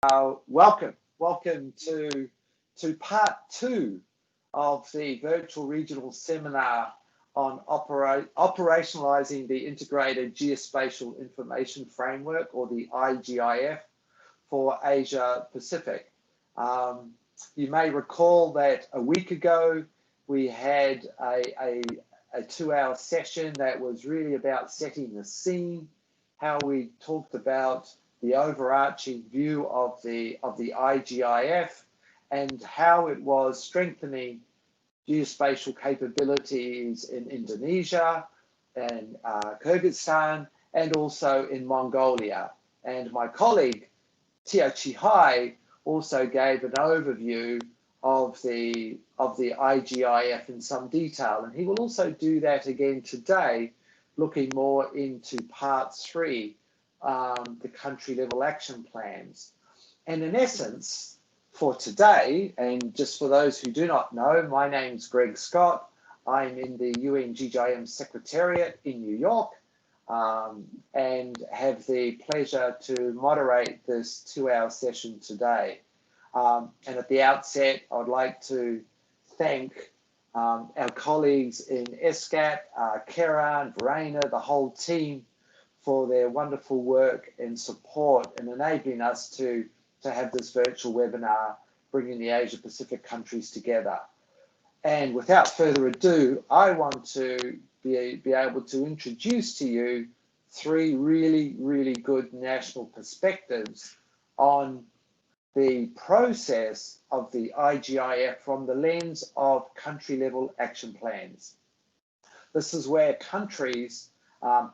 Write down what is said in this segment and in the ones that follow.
Welcome to part 2 of the virtual regional seminar on operationalizing the integrated geospatial information framework, or the IGIF, for Asia Pacific. You may recall that a week ago we had a 2-hour session that was really about setting the scene, how we talked about the overarching view of the IGIF and how it was strengthening geospatial capabilities in Indonesia and Kyrgyzstan, and also in Mongolia. And my colleague Tia Chihai also gave an overview of the IGIF in some detail, and he will also do that again today, looking more into part 3, the country level action plans. And in essence, for today, and just for those who do not know, my name's Greg Scott. I'm in the UN-GGIM Secretariat in New York, and have the pleasure to moderate this 2-hour session today. And at the outset, I'd like to thank our colleagues in ESCAP, Kara, Verena, the whole team, for their wonderful work and support in enabling us to have this virtual webinar, bringing the Asia Pacific countries together. And without further ado, I want to be able to introduce to you 3 really good national perspectives on the process of the IGIF from the lens of country level action plans. This is where countries,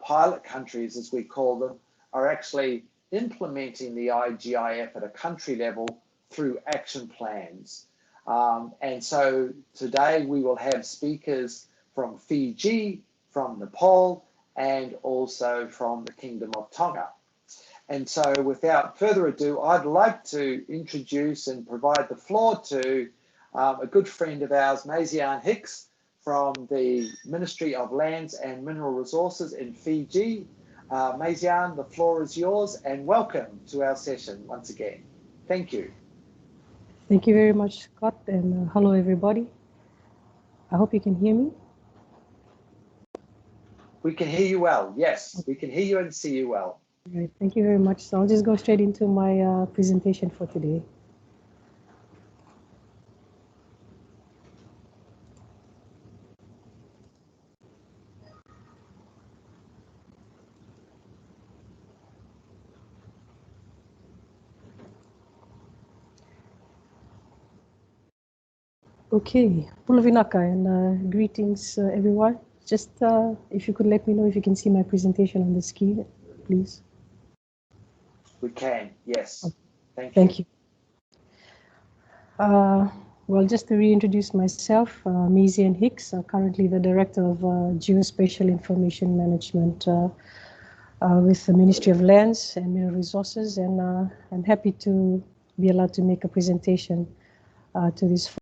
pilot countries as we call them, are actually implementing the IGIF at a country level through action plans. And so today we will have speakers from Fiji, from Nepal, and also from the Kingdom of Tonga. And so without further ado, I'd like to introduce and provide the floor to a good friend of ours, Mazian Hicks, from the Ministry of Lands and Mineral Resources in Fiji. Mazian, the floor is yours, and welcome to our session once again. Thank you. Thank you very much, Scott, and hello everybody. I hope you can hear me. We can hear you well, yes. We can hear you and see you well. All right, thank you very much. So I'll just go straight into my presentation for today. Okay, Pulavinaka, and greetings everyone. Just if you could let me know if you can see my presentation on the screen, please. We can, yes. Okay. Thank you. Well, just to reintroduce myself, Mazian Hicks, currently the Director of Geospatial Information Management with the Ministry of Lands and Mineral Resources, and I'm happy to be allowed to make a presentation to this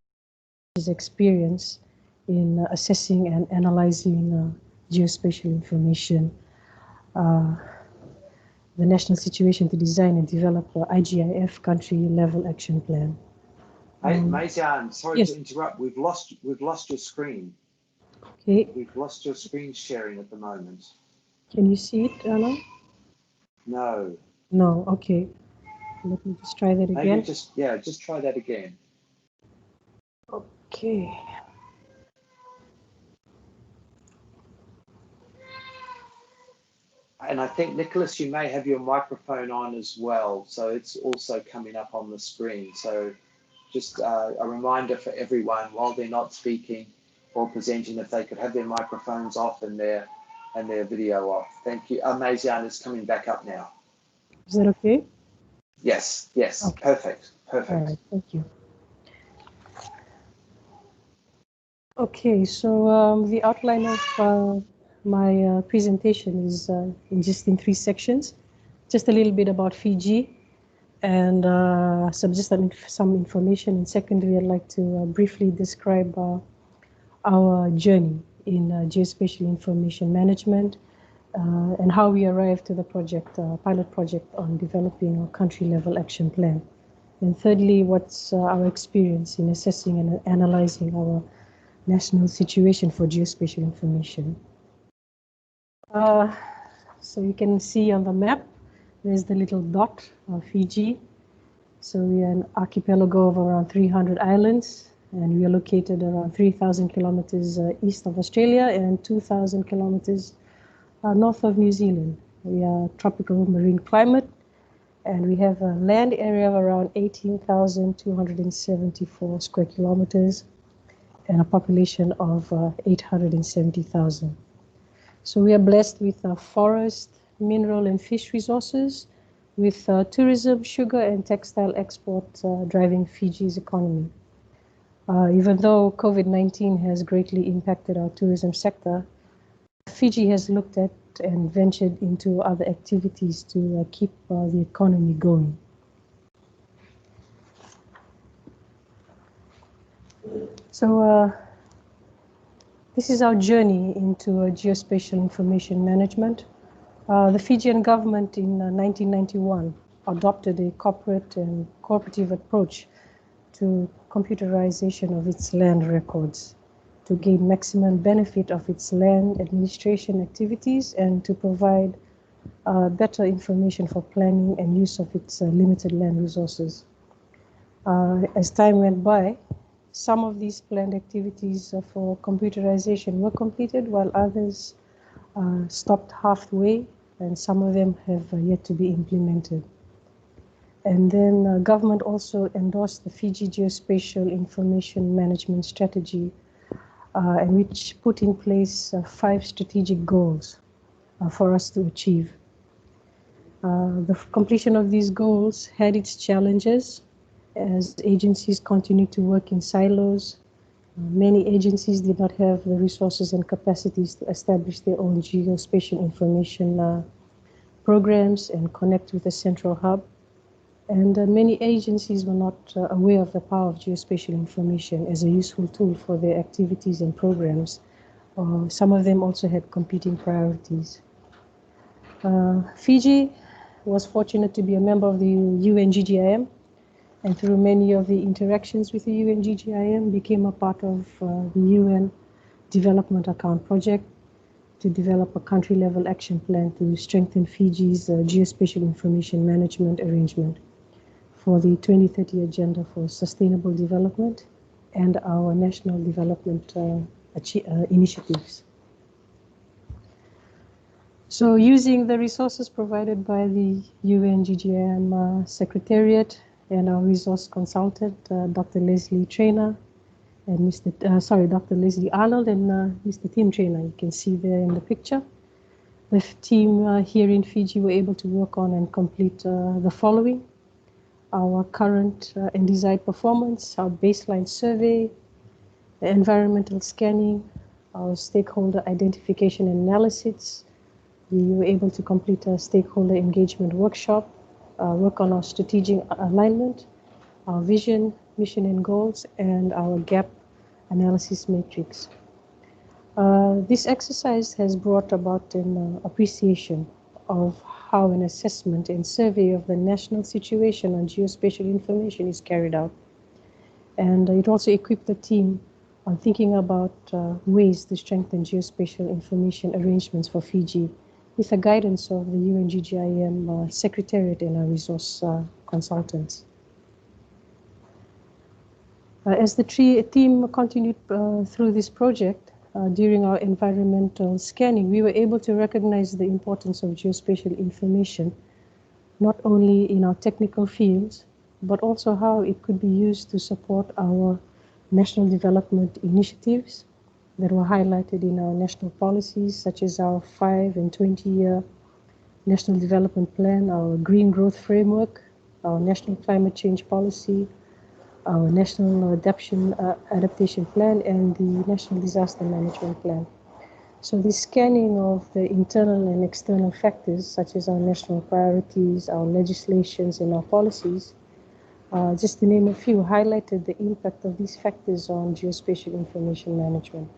experience in assessing and analyzing geospatial information, the national situation to design and develop the IGIF country level action plan. Hey, Mazian, sorry yes. to interrupt. We've lost your screen. Okay. We've lost your screen sharing at the moment. Can you see it, Anna? No. No. Okay. Let me just try that again. Maybe just try that again. Okay. And I think, Nicholas, you may have your microphone on as well, so it's also coming up on the screen. So just a reminder for everyone, while they're not speaking or presenting, if they could have their microphones off and their video off. Thank you. Mazian is coming back up now. Is that okay? Yes, yes, okay. Perfect. All right, thank you. Okay, so the outline of my presentation is just in 3 sections. Just a little bit about Fiji, and some information. And secondly, I'd like to briefly describe our journey in geospatial information management and how we arrived to the project, pilot project on developing a country level action plan. And thirdly, what's our experience in assessing and analyzing our national situation for geospatial information. So you can see on the map, there's the little dot of Fiji. So we are an archipelago of around 300 islands, and we are located around 3,000 kilometers east of Australia and 2,000 kilometers north of New Zealand. We are tropical marine climate, and we have a land area of around 18,274 square kilometers and a population of 870,000. So we are blessed with forest, mineral and fish resources, with tourism, sugar and textile export driving Fiji's economy. Even though COVID-19 has greatly impacted our tourism sector, Fiji has looked at and ventured into other activities to keep the economy going. So this is our journey into geospatial information management. The Fijian government in 1991 adopted a corporate and cooperative approach to computerization of its land records to gain maximum benefit of its land administration activities and to provide better information for planning and use of its limited land resources. As time went by, some of these planned activities for computerization were completed while others stopped halfway, and some of them have yet to be implemented. And then government also endorsed the Fiji Geospatial Information Management Strategy, and which put in place 5 strategic goals for us to achieve. The completion of these goals had its challenges as agencies continued to work in silos. Many agencies did not have the resources and capacities to establish their own geospatial information programs and connect with a central hub. And many agencies were not aware of the power of geospatial information as a useful tool for their activities and programs. Some of them also had competing priorities. Fiji was fortunate to be a member of the UN-GGIM, and through many of the interactions with the UN-GGIM became a part of the UN Development Account Project to develop a country-level action plan to strengthen Fiji's geospatial information management arrangement for the 2030 Agenda for Sustainable Development and our national development initiatives. So using the resources provided by the UN-GGIM Secretariat and our resource consultant, Dr. Leslie Trainer, and Dr. Leslie Arnold and Mr. Tim Trainer, you can see there in the picture. The team here in Fiji were able to work on and complete the following: our current and desired performance, our baseline survey, the environmental scanning, our stakeholder identification and analysis. We were able to complete a stakeholder engagement workshop, work on our strategic alignment, our vision, mission and goals, and our gap analysis matrix. This exercise has brought about an appreciation of how an assessment and survey of the national situation on geospatial information is carried out. And it also equipped the team on thinking about ways to strengthen geospatial information arrangements for Fiji with the guidance of the UN-GGIM Secretariat and our resource consultants. As the team continued through this project, during our environmental scanning, we were able to recognize the importance of geospatial information, not only in our technical fields, but also how it could be used to support our national development initiatives that were highlighted in our national policies, such as our 5 and 20-year National Development Plan, our Green Growth Framework, our National Climate Change Policy, our National Adaptation Plan, and the National Disaster Management Plan. So the scanning of the internal and external factors, such as our national priorities, our legislations, and our policies, just to name a few, highlighted the impact of these factors on geospatial information management.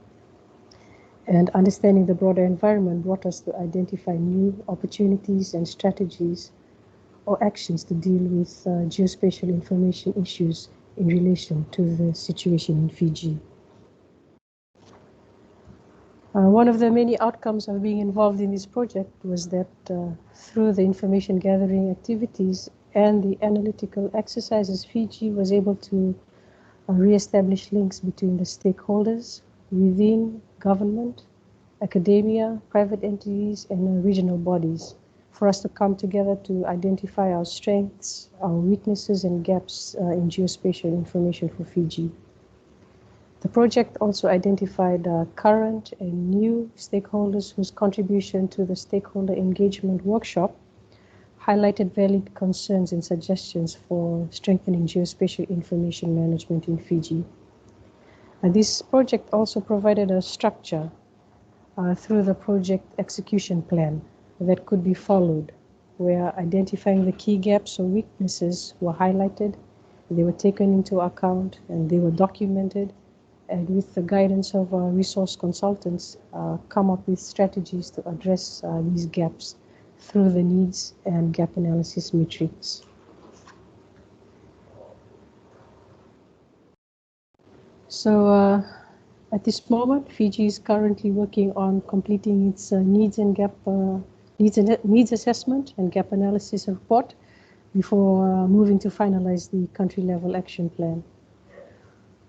And understanding the broader environment brought us to identify new opportunities and strategies or actions to deal with geospatial information issues in relation to the situation in Fiji. One of the many outcomes of being involved in this project was that through the information gathering activities and the analytical exercises, Fiji was able to re-establish links between the stakeholders within government, academia, private entities, and regional bodies for us to come together to identify our strengths, our weaknesses, and gaps in geospatial information for Fiji. The project also identified current and new stakeholders whose contribution to the stakeholder engagement workshop highlighted valid concerns and suggestions for strengthening geospatial information management in Fiji. This project also provided a structure through the project execution plan that could be followed, where identifying the key gaps or weaknesses were highlighted, they were taken into account, and they were documented, and with the guidance of our resource consultants, come up with strategies to address these gaps through the needs and gap analysis metrics. So at this moment, Fiji is currently working on completing its needs assessment and gap analysis report before moving to finalize the country-level action plan.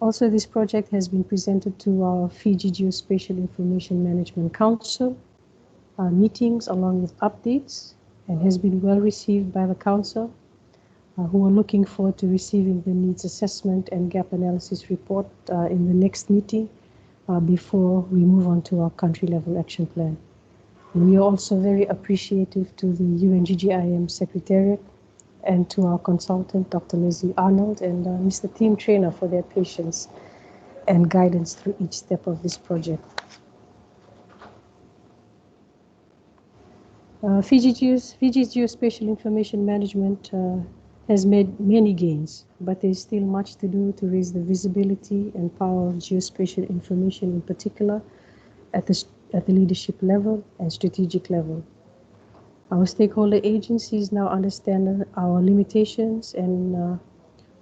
Also, this project has been presented to our Fiji Geospatial Information Management Council meetings along with updates, and has been well received by the council, who are looking forward to receiving the needs assessment and gap analysis report in the next meeting before we move on to our country-level action plan. We are also very appreciative to the UN-GGIM Secretariat and to our consultant, Dr. Leslie Arnold, and Mr. Team Trainer for their patience and guidance through each step of this project. Fiji's geospatial information management has made many gains, but there is still much to do to raise the visibility and power of geospatial information, in particular at the leadership level and strategic level. Our stakeholder agencies now understand our limitations and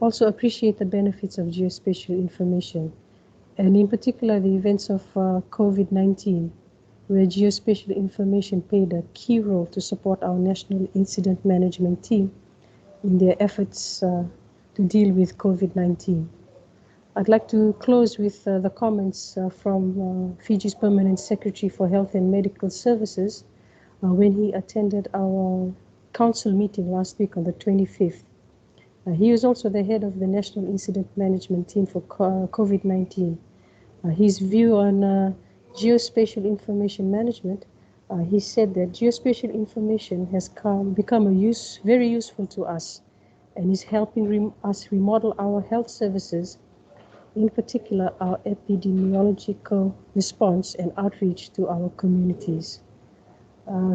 also appreciate the benefits of geospatial information, and in particular the events of COVID-19, where geospatial information played a key role to support our national incident management team in their efforts to deal with COVID-19. I'd like to close with the comments from Fiji's Permanent Secretary for Health and Medical Services when he attended our council meeting last week on the 25th. He was also the head of the National Incident Management Team for COVID-19. His view on geospatial information management, he said that geospatial information has become very useful to us and is helping us remodel our health services, in particular our epidemiological response and outreach to our communities.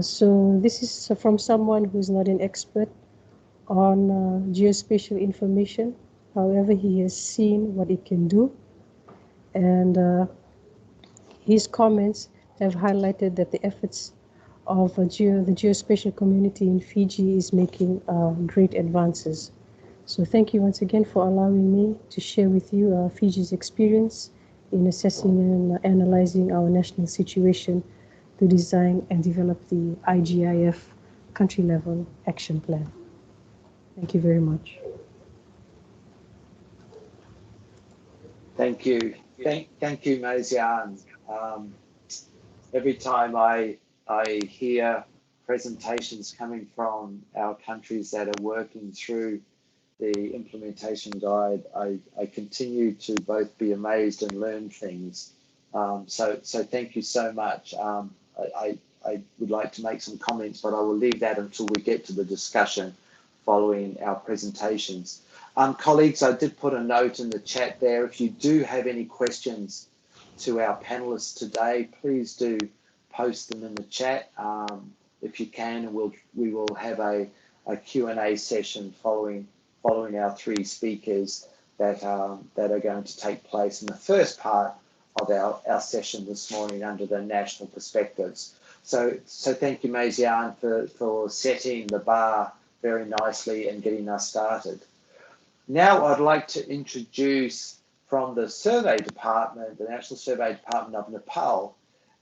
So this is from someone who is not an expert on geospatial information. However, he has seen what it can do, and his comments have highlighted that the efforts of the geospatial community in Fiji is making great advances. So thank you once again for allowing me to share with you Fiji's experience in assessing and analyzing our national situation to design and develop the IGIF country-level action plan. Thank you very much. Thank you. Thank you, Mazian. Every time I hear presentations coming from our countries that are working through the implementation guide, I continue to both be amazed and learn things. So thank you so much. I would like to make some comments, but I will leave that until we get to the discussion following our presentations. Colleagues, I did put a note in the chat there. If you do have any questions to our panelists today, please do post them in the chat if you can, and we will have a Q&A session following our three speakers that are going to take place in the first part of our session this morning under the national perspectives. So thank you, Mazian, for setting the bar very nicely in getting us started. Now I'd like to introduce from the Survey Department, the National Survey Department of Nepal,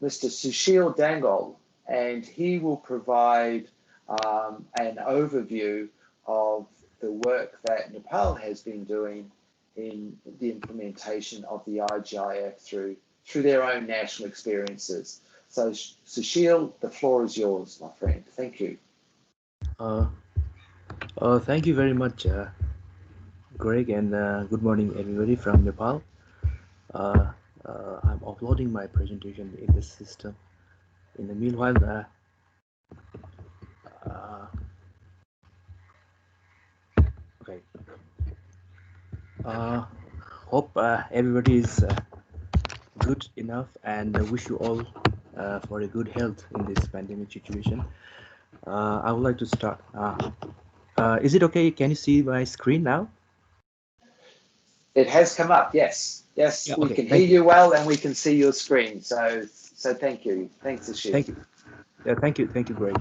Mr. Sushil Dangal, and he will provide an overview of the work that Nepal has been doing in the implementation of the IGIF through their own national experiences. So Sushil, the floor is yours, my friend. Thank you. Thank you very much, Greg, and good morning, everybody from Nepal. I'm uploading my presentation in this system. In the meanwhile, okay. Hope everybody is good enough, and wish you all for a good health in this pandemic situation. I would like to start. Is it okay? Can you see my screen now? It has come up, yes. Yes, yeah, we can hear you well, and we can see your screen. So thank you. Thanks, Ashil. Thank you. Thank you, Greg.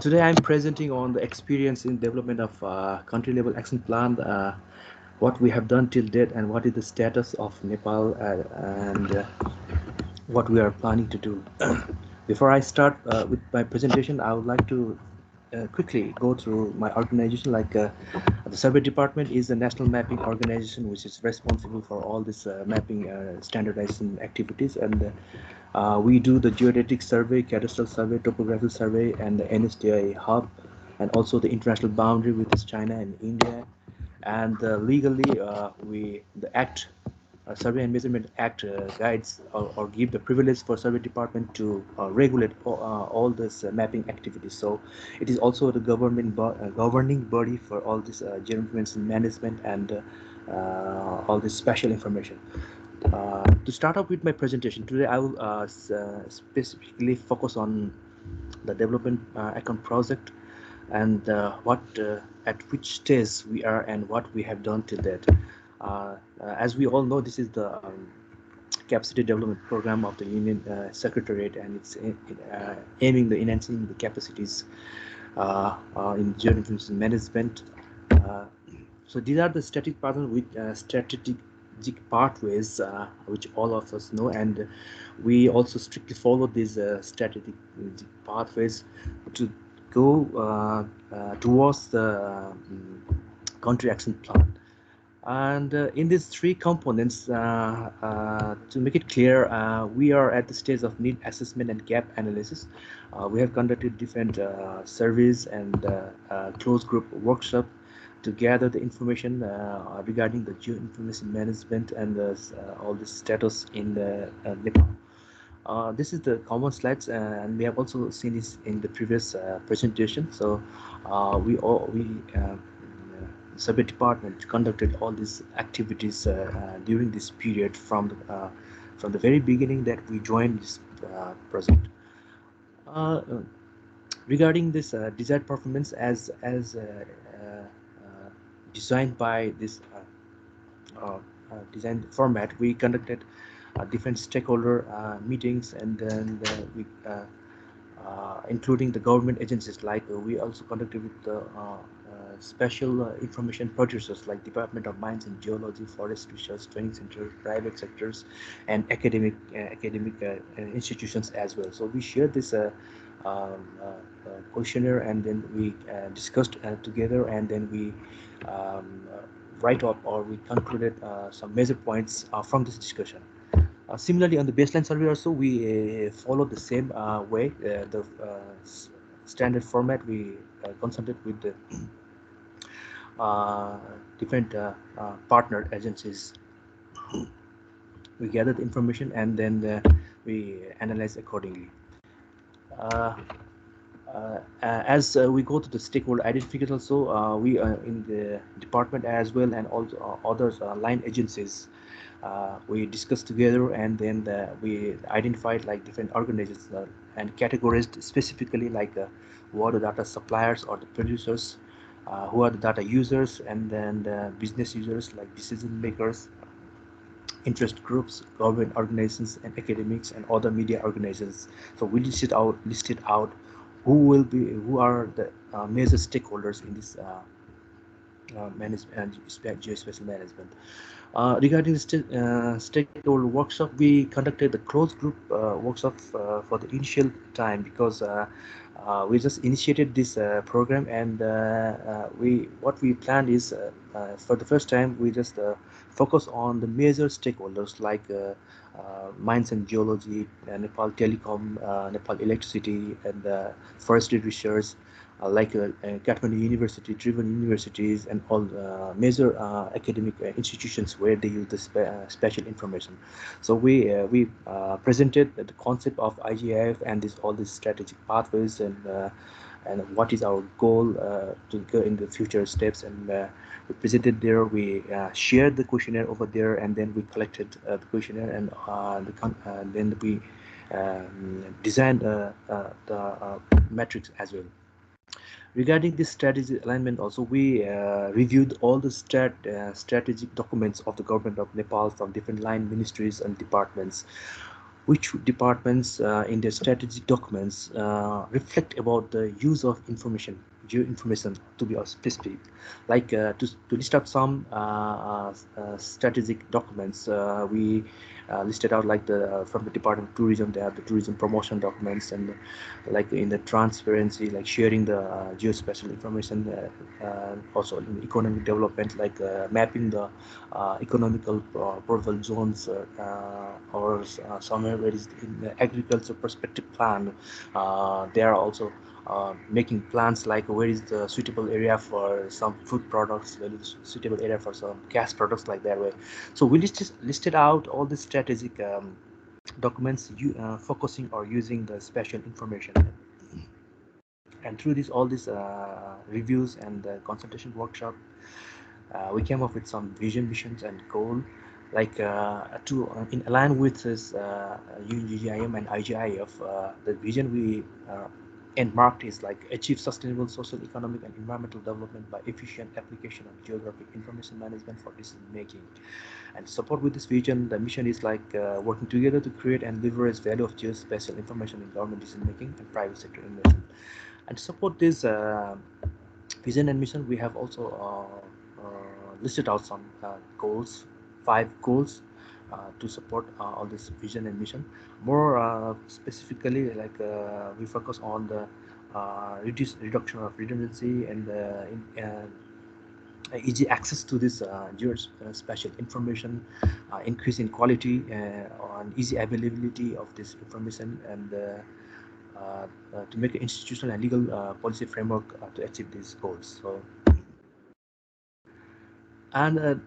Today I'm presenting on the experience in development of country level action plan, what we have done till date, and what is the status of Nepal, and what we are planning to do. Before I start with my presentation, I would like to quickly go through my organization. Like the Survey Department is a national mapping organization which is responsible for all this mapping standardization activities, and we do the geodetic survey, cadastral survey, topographical survey, and the NSDI hub, and also the international boundary with China and India. And legally, the Act, Survey and Measurement Act guides or give the privilege for Survey Department to regulate all this mapping activities. So it is also the governing body for all this geoinformation management and all this special information. To start off with my presentation today, I will specifically focus on the development account project and at which stage we are and what we have done till date. As we all know, this is the capacity development program of the Union Secretariat, and it's aiming the enhancing the capacities in geoinformation management. So these are the strategic partners with strategic pathways, which all of us know, and we also strictly follow these strategic pathways to go towards the country action plan. And in these three components, to make it clear, we are at the stage of need assessment and gap analysis. We have conducted different surveys and closed group workshop to gather the information regarding the geoinformation management and all the status in Nepal. This is the common slides, and we have also seen this in the previous presentation. So Survey Department conducted all these activities during this period from the very beginning that we joined this project. Regarding this desired performance as designed by this design format, we conducted different stakeholder meetings, and then we including the government agencies, like we also conducted with the special information producers like Department of Mines and Geology, Forest Research Training Center, private sectors, and academic institutions as well. So we shared this questionnaire, and then we discussed together, and then we write up, or we concluded some major points from this discussion. Similarly, on the baseline survey also, we follow the same way, the standard format. We consulted with the different partner agencies. We gathered information, and then we analyze accordingly. As we go to the stakeholder identification, also we in the department as well, and also other line agencies, we discussed together, and then we identified like different organizations and categorized specifically, like who are the data suppliers or the producers, who are the data users, and then the business users like decision makers, interest groups, government organizations, and academics, and other media organizations. So we listed out who are the major stakeholders in this geospatial management. Regarding the stakeholder workshop, we conducted the closed group workshop for the initial time, because we just initiated this program, and what we planned is for the first time we just focus on the major stakeholders like mines and geology, Nepal Telecom, Nepal Electricity, and forestry research, like Kathmandu University, Tribhuvan universities, and all major academic institutions where they use the spatial information. So we presented the concept of IGIF and all these strategic pathways, and what is our goal to go in the future steps, and we presented there. We shared the questionnaire over there, and then we collected the questionnaire, and then we designed the metrics as well. Regarding this strategy alignment, also we reviewed all the strategic documents of the government of Nepal from different line ministries and departments, which departments in their strategic documents reflect about the use of geoinformation, to be specific. Like to list out some strategic documents, we listed out, like from the Department of Tourism, they have the tourism promotion documents, and like in the transparency, like sharing the geospatial information, also in economic development, like mapping the economical profile zones, or somewhere where is in the agriculture perspective plan. They are also making plans like where is the suitable area for some food products, where is suitable area for some gas products, like that way. So we listed out all the strategic documents focusing or using the spatial information. And through all these reviews and consultation workshop, we came up with some vision, missions, and goal, like in align with this UN-GGIM and IGIF. The vision we marked is like achieve sustainable social, economic, and environmental development by efficient application of geographic information management for decision making. And support with this vision, the mission is like working together to create and leverage value of geospatial information in government decision making and private sector investment. And to support this vision and mission, we have also listed out some goals, 5 goals to support all this vision and mission. More specifically, like we focus on the reduction of redundancy and easy access to this geospatial information, increase in quality, on easy availability of this information, and to make an institutional and legal policy framework to achieve these goals. So, and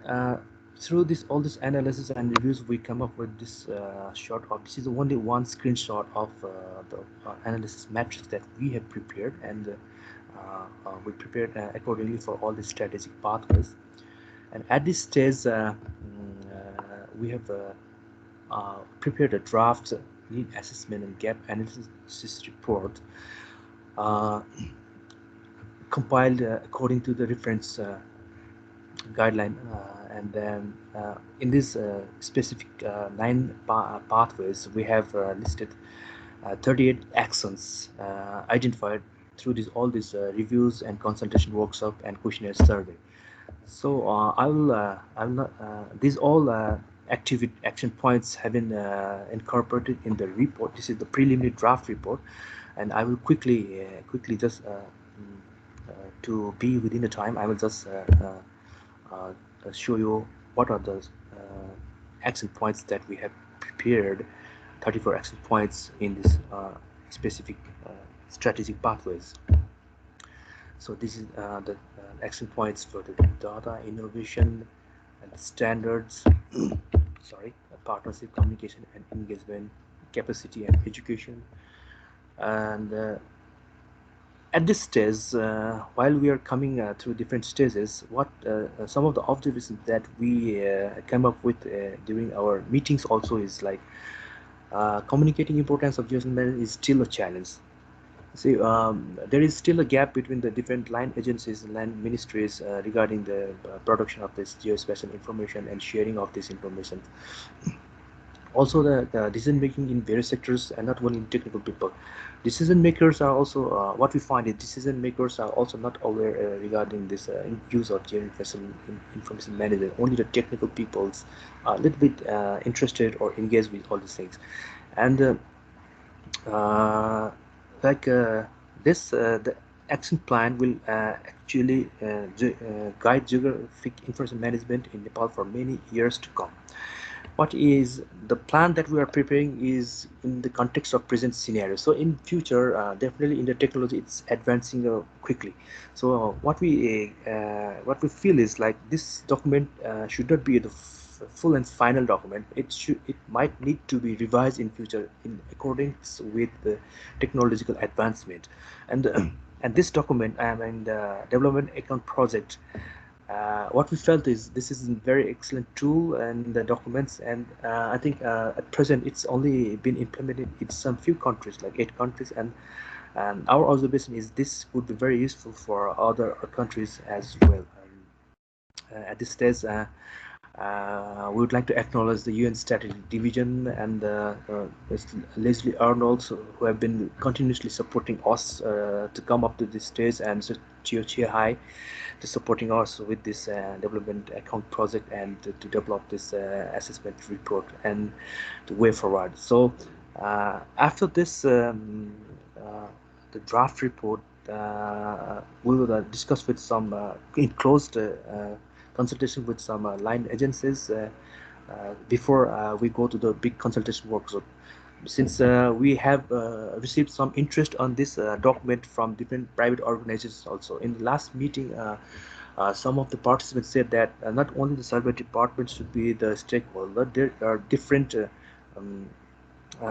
through all this analysis and reviews, we come up with this this is only one screenshot of the analysis matrix that we have prepared, and we prepared accordingly for all the strategic pathways. And at this stage, we have prepared a draft need assessment and gap analysis report compiled according to the reference guideline, and then in this specific 9 pathways, we have listed 38 actions identified through all these reviews and consultation workshop and questionnaire survey. So I will not these all action points have been incorporated in the report. This is the preliminary draft report, and I will quickly just to be within the time, I will just show you what are the action points that we have prepared. 34 action points in this specific strategic pathways. So this is the action points for the data, innovation, and standards, partnership, communication, and engagement, capacity, and education. And at this stage, while we are coming through different stages, what some of the observations that we came up with during our meetings also is like communicating importance of geospatial management is still a challenge. See, there is still a gap between the different line agencies and line ministries regarding the production of this geospatial information and sharing of this information. Also the decision making in various sectors, and not only technical people. Decision makers are also what we find is decision makers are also not aware regarding this use of geospatial information management. Only the technical peoples are a little bit interested or engaged with all these things. And like this the action plan will actually guide geographic information management in Nepal for many years to come. What is the plan that we are preparing is in the context of present scenario. So in future, definitely in the technology, it's advancing quickly. So what we feel is like this document should not be the full and final document. It might need to be revised in future in accordance with the technological advancement. And and this document, and development account project, what we felt is this is a very excellent tool and the documents, and I think at present it's only been implemented in some few countries, like 8 countries, and our observation is this would be very useful for other countries as well. At this stage, we would like to acknowledge the UN Strategy Division and Leslie Arnold, who have been continuously supporting us to come up to this stage, and Chia Hai to supporting us with this development account project and to develop this assessment report and the way forward. So after this, the draft report, we will discuss with some in closed consultation with some line agencies before we go to the big consultation workshop. Since we have received some interest on this document from different private organizations also. In the last meeting, some of the participants said that not only the survey department should be the stakeholder, there are different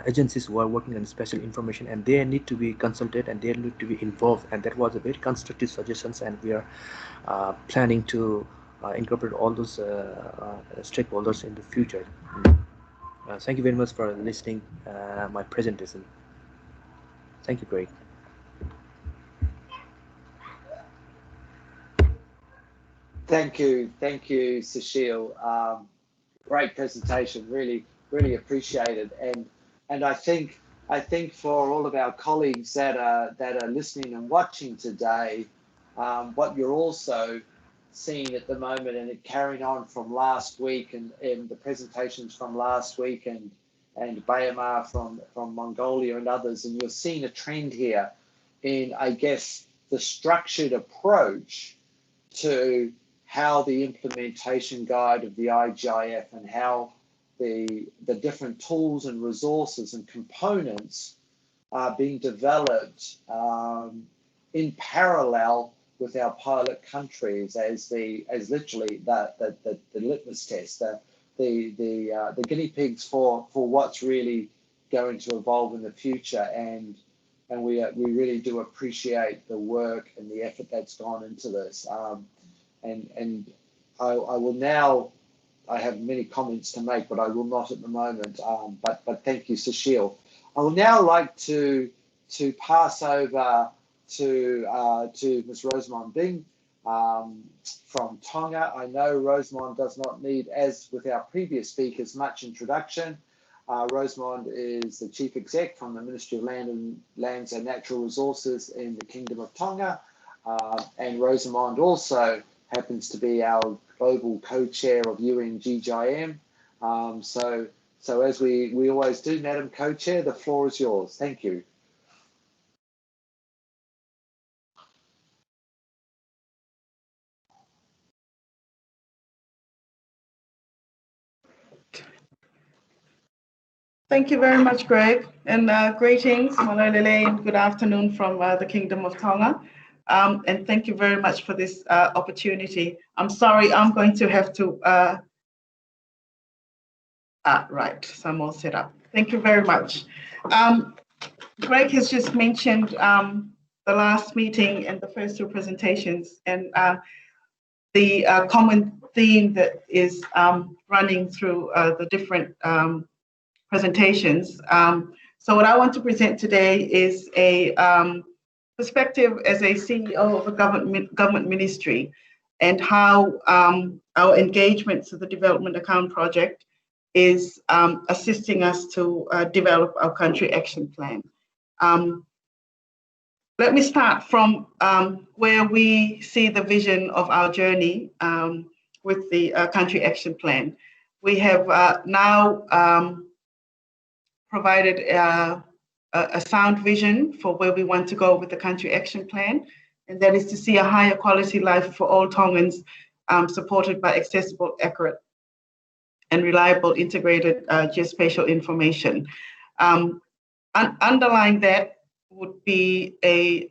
agencies who are working on special information, and they need to be consulted and they need to be involved, and that was a very constructive suggestions, and we are planning to incorporate all those stakeholders in the future. Thank you very much for listening my presentation. Thank you, Greg. Thank you, Sushil. Great presentation, really appreciated, and I think for all of our colleagues that are listening and watching today, what you're also seeing at the moment, and it carrying on from last week and the presentations from last week and Bayamar from Mongolia and others, and you're seeing a trend here in, I guess, the structured approach to how the implementation guide of the IGIF and how the different tools and resources and components are being developed in parallel with our pilot countries as literally the litmus test, the guinea pigs for what's really going to evolve in the future, and we really do appreciate the work and the effort that's gone into this. And I will now, I have many comments to make, but I will not at the moment. But thank you, Sushil. I will now like to pass over to Ms. Rosamond Bing from Tonga. I know Rosamond does not need, as with our previous speakers, much introduction. Rosamond is the Chief Exec from the Ministry of Lands and Natural Resources in the Kingdom of Tonga. And Rosamond also happens to be our global co-chair of UN-GGIM. So as we always do, Madam Co-Chair, the floor is yours. Thank you. Thank you very much, Greg, and greetings, Malolele, and good afternoon from the Kingdom of Tonga. And thank you very much for this opportunity. I'm sorry, I'm going to have to, right, so I'm all set up. Thank you very much. Greg has just mentioned the last meeting and the first 2 presentations, and the common theme that is running through the different presentations. So what I want to present today is a perspective as a CEO of a government ministry, and how our engagements of the Development Account Project is assisting us to develop our country action plan. Let me start from where we see the vision of our journey with the country action plan. We have now provided a sound vision for where we want to go with the country action plan, and that is to see a higher quality life for all Tongans, supported by accessible, accurate, and reliable integrated geospatial information. Underlying that would be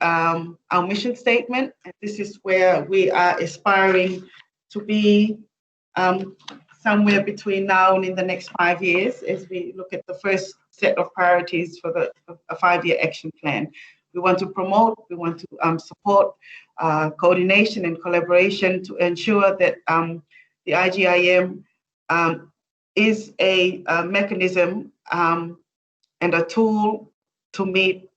our mission statement, and this is where we are aspiring to be somewhere between now and in the next 5 years, as we look at the first set of priorities for a 5-year action plan. We want to promote, we want to support coordination and collaboration to ensure that the IGIM is a mechanism and a tool to meet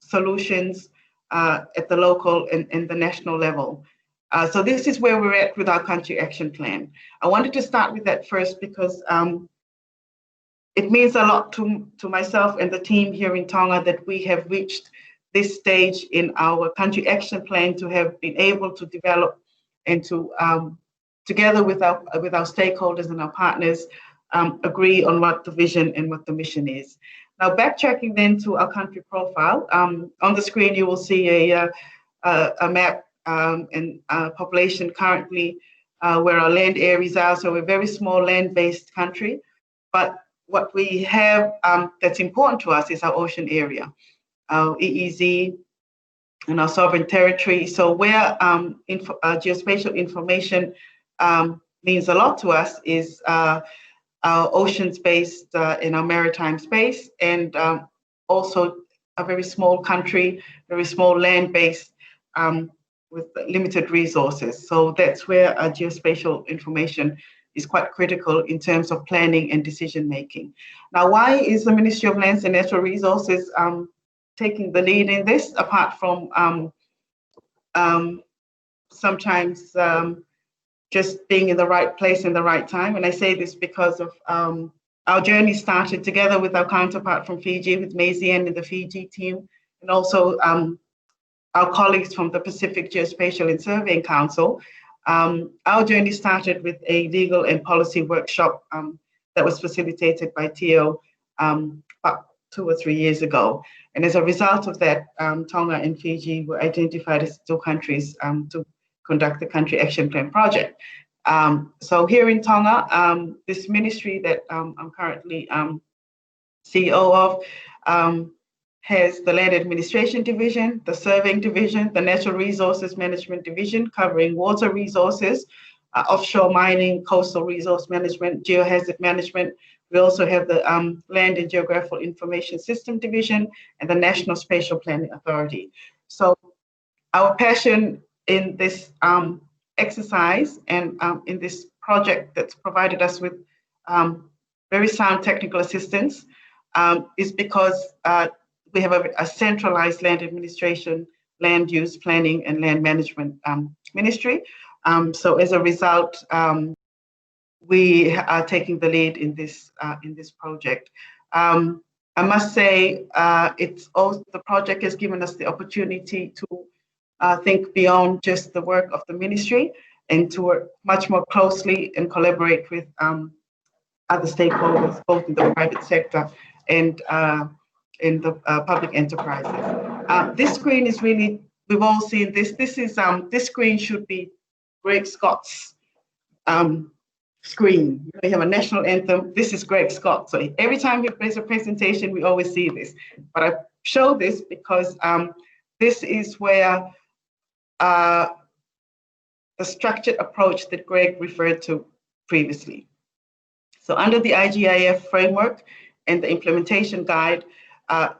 solutions at the local and the national level. So this is where we're at with our country action plan. I wanted to start with that first because it means a lot to myself and the team here in Tonga that we have reached this stage in our country action plan to have been able to develop and to, together with our stakeholders and our partners, agree on what the vision and what the mission is. Now, backtracking then to our country profile, on the screen you will see a map and population currently where our land areas are. So we're a very small land-based country, but what we have that's important to us is our ocean area, our EEZ and our sovereign territory. So where geospatial information means a lot to us is our ocean space in our maritime space, and also a very small country, very small land base with limited resources. So that's where our geospatial information is quite critical in terms of planning and decision making. Now, why is the Ministry of Lands and Natural Resources taking the lead in this, apart from sometimes just being in the right place in the right time? And I say this because of our journey started together with our counterpart from Fiji, with Maisie and the Fiji team, and also our colleagues from the Pacific Geospatial and Surveying Council. Our journey started with a legal and policy workshop that was facilitated by Tio about 2 or 3 years ago. And as a result of that, Tonga and Fiji were identified as 2 countries to conduct the Country Action Plan project. So here in Tonga, this ministry that I'm currently CEO of has the Land Administration Division, the Surveying Division, the Natural Resources Management Division covering water resources, offshore mining, coastal resource management, geohazard management. We also have the Land and Geographical Information System Division and the National Spatial Planning Authority. So our passion in this exercise and in this project that's provided us with very sound technical assistance is because we have a centralized land administration, land use planning, and land management ministry. So as a result, we are taking the lead in this project. I must say, the project has given us the opportunity to think beyond just the work of the ministry and to work much more closely and collaborate with other stakeholders, both in the private sector and in the public enterprises. This screen is really, we've all seen this. This screen should be Greg Scott's screen. We have a national anthem. This is Greg Scott. So every time he plays a presentation, we always see this. But I show this because this is where the structured approach that Greg referred to previously. So under the IGIF framework and the implementation guide,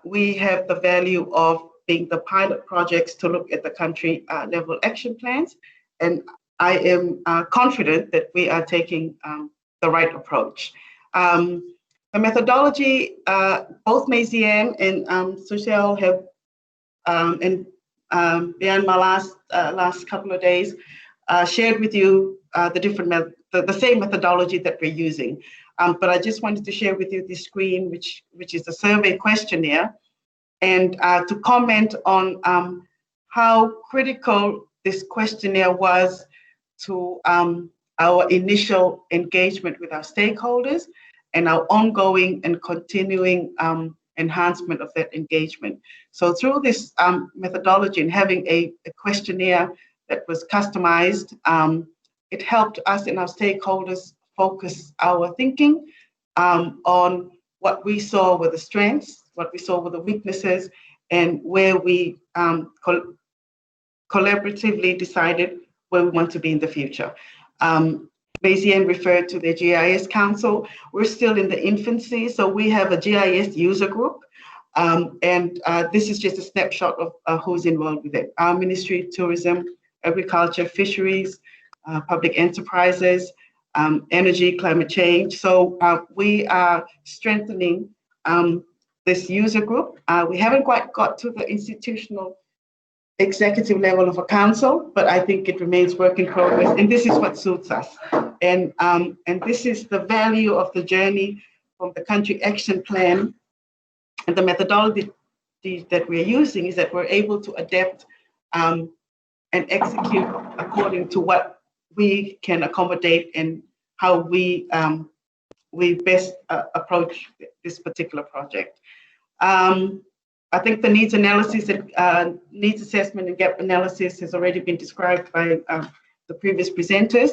we have the value of being the pilot projects to look at the country level action plans. And I am confident that we are taking the right approach. The methodology, both Maisie and Sushil have, and beyond my last couple of days, shared with you the different the same methodology that we're using. But I just wanted to share with you this screen, which is a survey questionnaire, and to comment on how critical this questionnaire was to our initial engagement with our stakeholders and our ongoing and continuing enhancement of that engagement. So through this methodology and having a questionnaire that was customized, it helped us and our stakeholders focus our thinking on what we saw were the strengths, what we saw were the weaknesses, and where we collaboratively decided where we want to be in the future. Mazian referred to the GIS Council. We're still in the infancy, so we have a GIS user group, and this is just a snapshot of who's involved with it. Our Ministry of Tourism, Agriculture, Fisheries, Public Enterprises, Energy, Climate Change. So we are strengthening this user group. We haven't quite got to the institutional executive level of a council, but I think it remains work in progress, and this is what suits us. And this is the value of the journey from the country action plan, and the methodology that we're using is that we're able to adapt and execute according to what we can accommodate and how we best approach this particular project. I think the needs analysis and needs assessment and gap analysis has already been described by the previous presenters,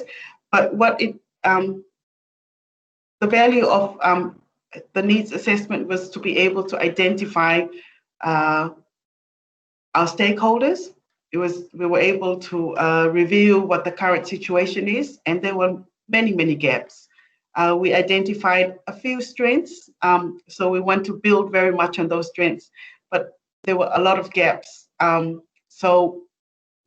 but what it, the value of the needs assessment was to be able to identify our stakeholders. We were able to review what the current situation is, and there were many gaps. We identified a few strengths, so we want to build very much on those strengths, but there were a lot of gaps. So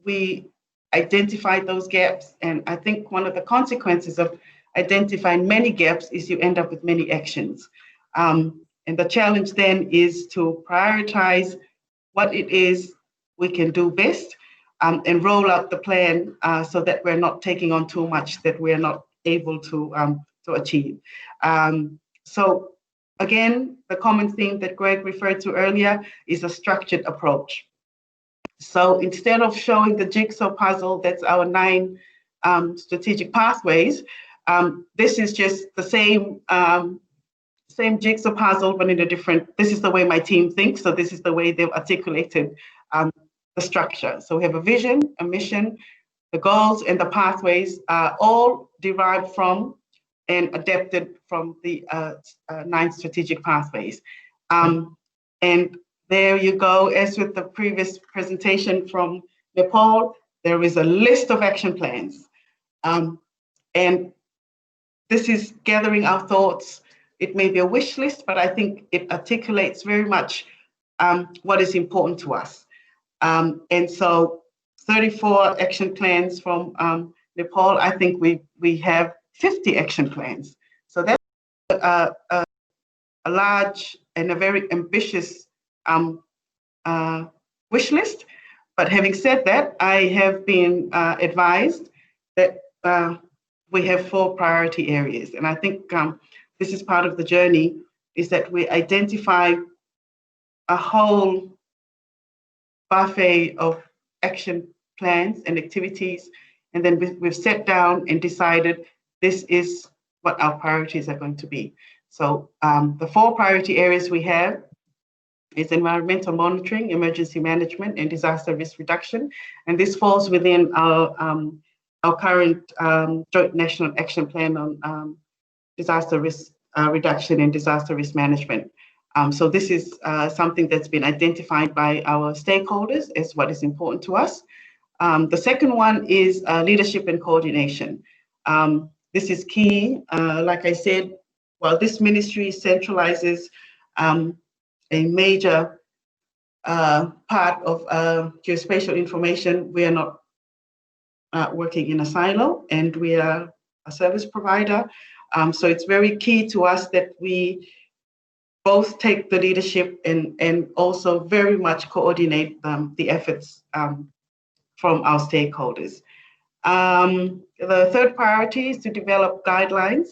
we identified those gaps, and I think one of the consequences of identifying many gaps is you end up with many actions. And the challenge then is to prioritize what it is we can do best, and roll out the plan so that we're not taking on too much that we're not able to achieve. So again, the common theme that Greg referred to earlier is a structured approach. So instead of showing the jigsaw puzzle, that's our 9 strategic pathways, this is just the same jigsaw puzzle, but in a different, this is the way my team thinks, so this is the way they've articulated the structure. So we have a vision, a mission, the goals and the pathways are all derived from and adapted from the 9 strategic pathways. And there you go, as with the previous presentation from Nepal, there is a list of action plans. And this is gathering our thoughts. It may be a wish list, but I think it articulates very much what is important to us. And so 34 action plans from Nepal, I think we have 50 action plans. So that's a large and a very ambitious wish list. But having said that, I have been advised that we have 4 priority areas. And I think this is part of the journey, is that we identify a whole buffet of action plans and activities, and then we've sat down and decided this is what our priorities are going to be. So the 4 priority areas we have is environmental monitoring, emergency management, and disaster risk reduction. And this falls within our current joint national action plan on disaster risk reduction and disaster risk management. So this is something that's been identified by our stakeholders as what is important to us. The second one is leadership and coordination. This is key. Like I said, while this ministry centralizes a major part of geospatial information, we are not working in a silo, and we are a service provider. So it's very key to us that we both take the leadership and also very much coordinate the efforts from our stakeholders. The third priority is to develop guidelines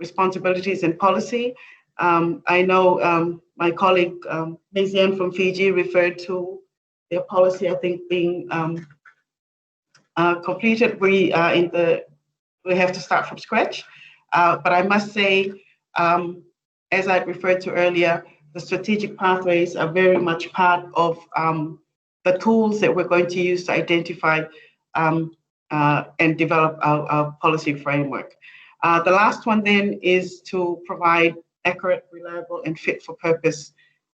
responsibilities and policy. I know my colleague Mazian from Fiji referred to their policy, I think, being completed. We have to start from scratch. But I must say, as I referred to earlier, the strategic pathways are very much part of the tools that we're going to use to identify and develop our policy framework. The last one then is to provide accurate, reliable, and fit for purpose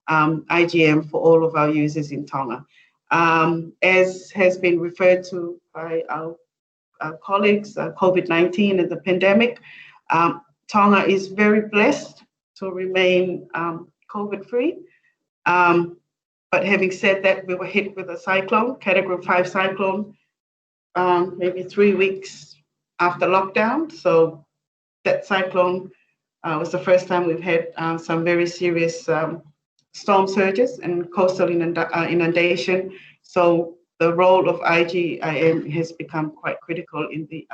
IGM for all of our users in Tonga. As has been referred to by our colleagues, COVID-19 and the pandemic, Tonga is very blessed to remain COVID-free. But having said that, we were hit with a cyclone, Category 5 cyclone, maybe 3 weeks after lockdown. So that cyclone was the first time we've had some very serious storm surges and coastal inundation. So the role of IGIM has become quite critical in the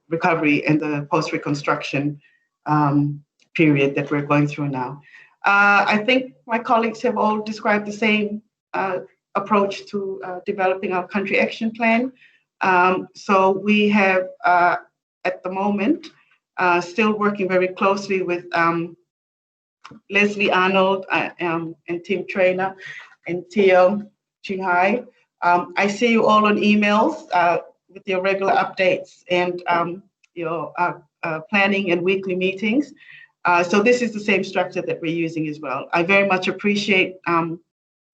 recovery and the post-reconstruction period that we're going through now. I think my colleagues have all described the same approach to developing our country action plan. So we have, at the moment, still working very closely with Leslie Arnold and Tim Trainer and Tio Chinghai. I see you all on emails with your regular updates and your planning and weekly meetings. So this is the same structure that we're using as well. I very much appreciate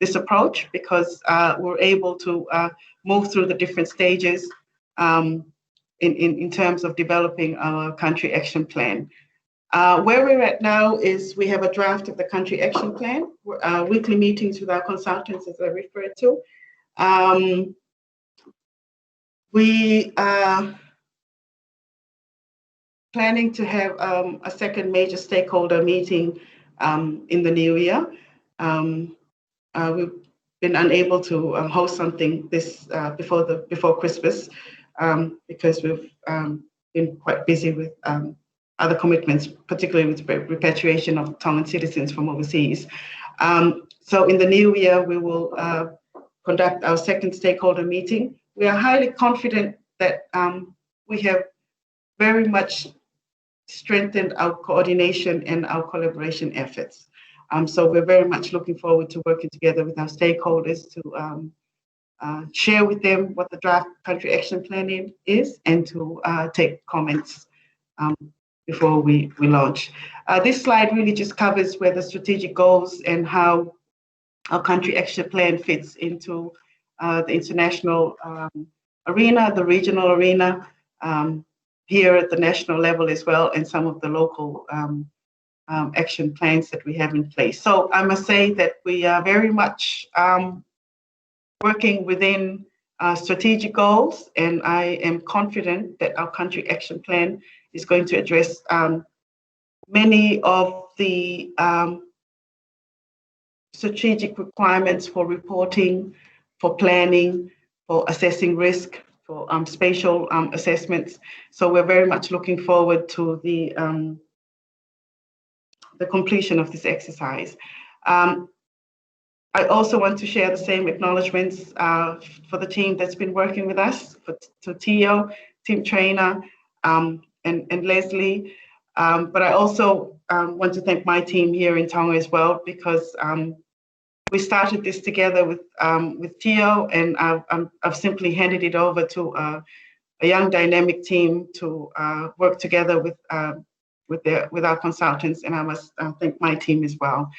this approach because we're able to move through the different stages in terms of developing our country action plan. Where we're at now is we have a draft of the country action plan, weekly meetings with our consultants, as I referred to. We are planning to have a second major stakeholder meeting in the new year. We've been unable to host something this before Christmas because we've been quite busy with other commitments, particularly with repatriation of Tongan citizens from overseas. So in the new year, we will conduct our second stakeholder meeting. We are highly confident that we have very much strengthened our coordination and our collaboration efforts. So we're very much looking forward to working together with our stakeholders to share with them what the draft country action plan is and to take comments before we launch. This slide really just covers where the strategic goals and how our country action plan fits into the international arena, the regional arena, here at the national level as well, and some of the local action plans that we have in place. So I must say that we are very much working within strategic goals, and I am confident that our country action plan is going to address many of the strategic requirements for reporting, for planning, for assessing risk, for spatial assessments. So we're very much looking forward to the completion of this exercise. I also want to share the same acknowledgements for the team that's been working with us, to Tio, Tim Trainer, and Leslie. But I also want to thank my team here in Tonga as well, because we started this together with Tio, and I've simply handed it over to a young dynamic team to work together with our consultants, and I must thank my team as well.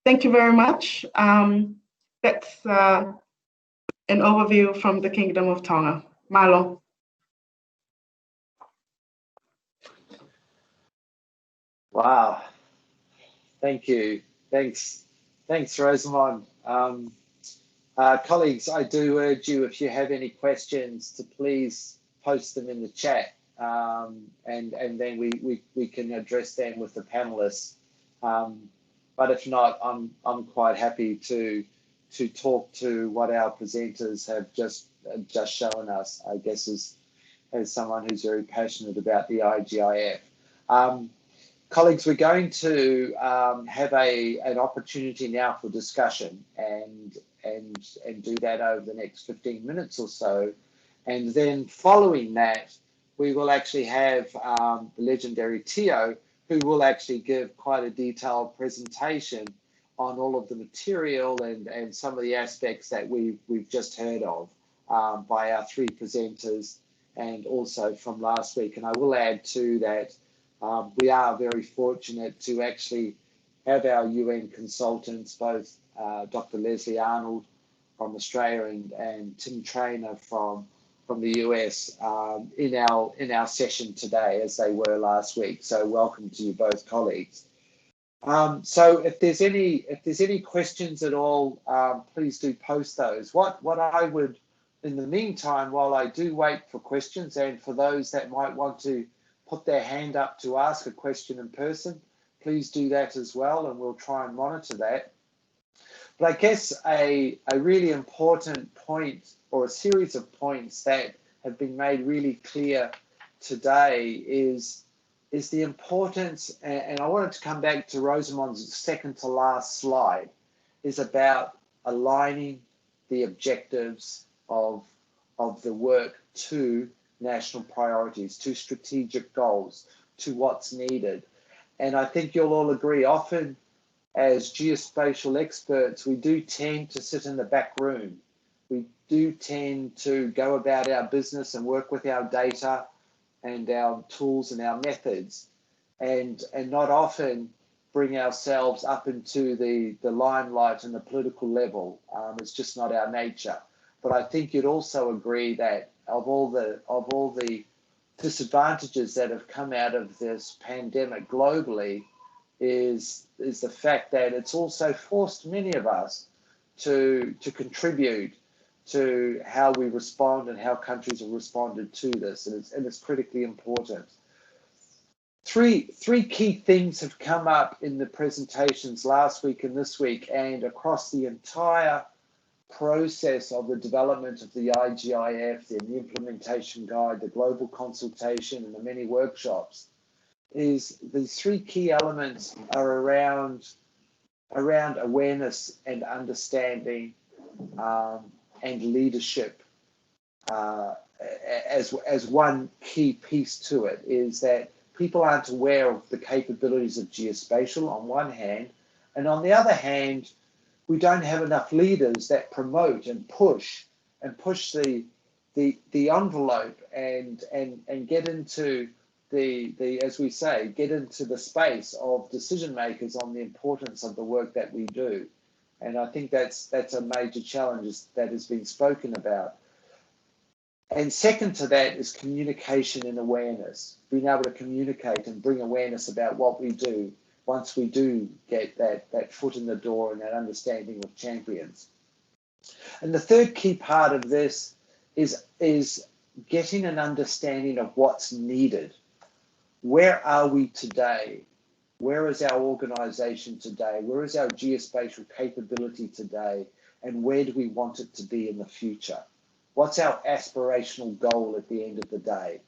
Thank you very much. That's an overview from the Kingdom of Tonga. Malo. Wow. Thank you. Thanks, Rosamond. Colleagues, I do urge you, if you have any questions, to please post them in the chat, and then we can address them with the panelists. But if not, I'm quite happy to talk to what our presenters have just shown us, I guess, as someone who's very passionate about the IGIF. Colleagues, we're going to have an opportunity now for discussion and do that over the next 15 minutes or so. And then following that, we will actually have the legendary Tio, who will actually give quite a detailed presentation on all of the material and some of the aspects that we've just heard of by our three presenters and also from last week. And I will add too that we are very fortunate to actually have our UN consultants, both Dr. Leslie Arnold from Australia and Tim Traynor from the US in our session today, as they were last week. So welcome to you both, colleagues. So if there's any questions at all, please do post those. What I would, in the meantime, while I do wait for questions, and for those that might want to put their hand up to ask a question in person, please do that as well, and we'll try and monitor that. But I guess a really important point, or a series of points that have been made really clear today, is the importance, and I wanted to come back to Rosamond's second to last slide, is about aligning the objectives of the work to national priorities, to strategic goals, to what's needed. And I think you'll all agree, often as geospatial experts, we do tend to sit in the back room. We do tend to go about our business and work with our data and our tools and our methods, and not often bring ourselves up into the limelight and the political level. It's just not our nature. But I think you'd also agree that of all the disadvantages that have come out of this pandemic globally is the fact that it's also forced many of us to contribute to how we respond and how countries have responded to this, and it's critically important. Three key things have come up in the presentations last week and this week, and across the entire process of the development of the IGIF, the implementation guide, the global consultation, and the many workshops. Is these three key elements are around awareness and understanding and leadership as one key piece to it, is that people aren't aware of the capabilities of geospatial on one hand, and on the other hand, we don't have enough leaders that promote and push the envelope and get into the as we say, get into the space of decision makers on the importance of the work that we do. And I think that's a major challenge that has been spoken about. And second to that is communication and awareness, being able to communicate and bring awareness about what we do once we do get that foot in the door and that understanding of champions. And the third key part of this is getting an understanding of what's needed. Where are we today? Where is our organization today? Where is our geospatial capability today? And where do we want it to be in the future? What's our aspirational goal at the end of the day?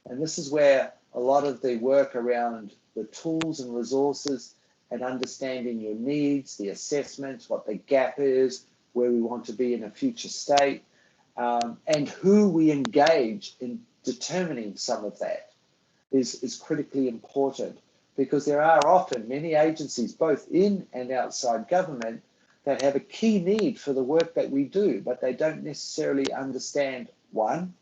And this is where a lot of the work around the tools and resources and understanding your needs, the assessments, what the gap is, where we want to be in a future state, and who we engage in determining some of that is critically important, because there are often many agencies, both in and outside government, that have a key need for the work that we do, but they don't necessarily understand, one,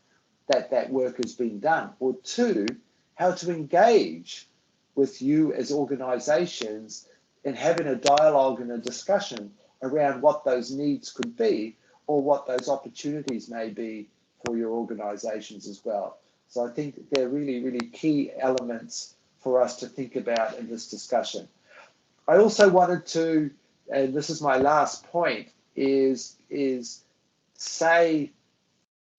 that work has been done, or two, how to engage with you as organizations in having a dialogue and a discussion around what those needs could be or what those opportunities may be for your organizations as well. So I think they're really, really key elements for us to think about in this discussion. I also wanted to, and this is my last point, is say,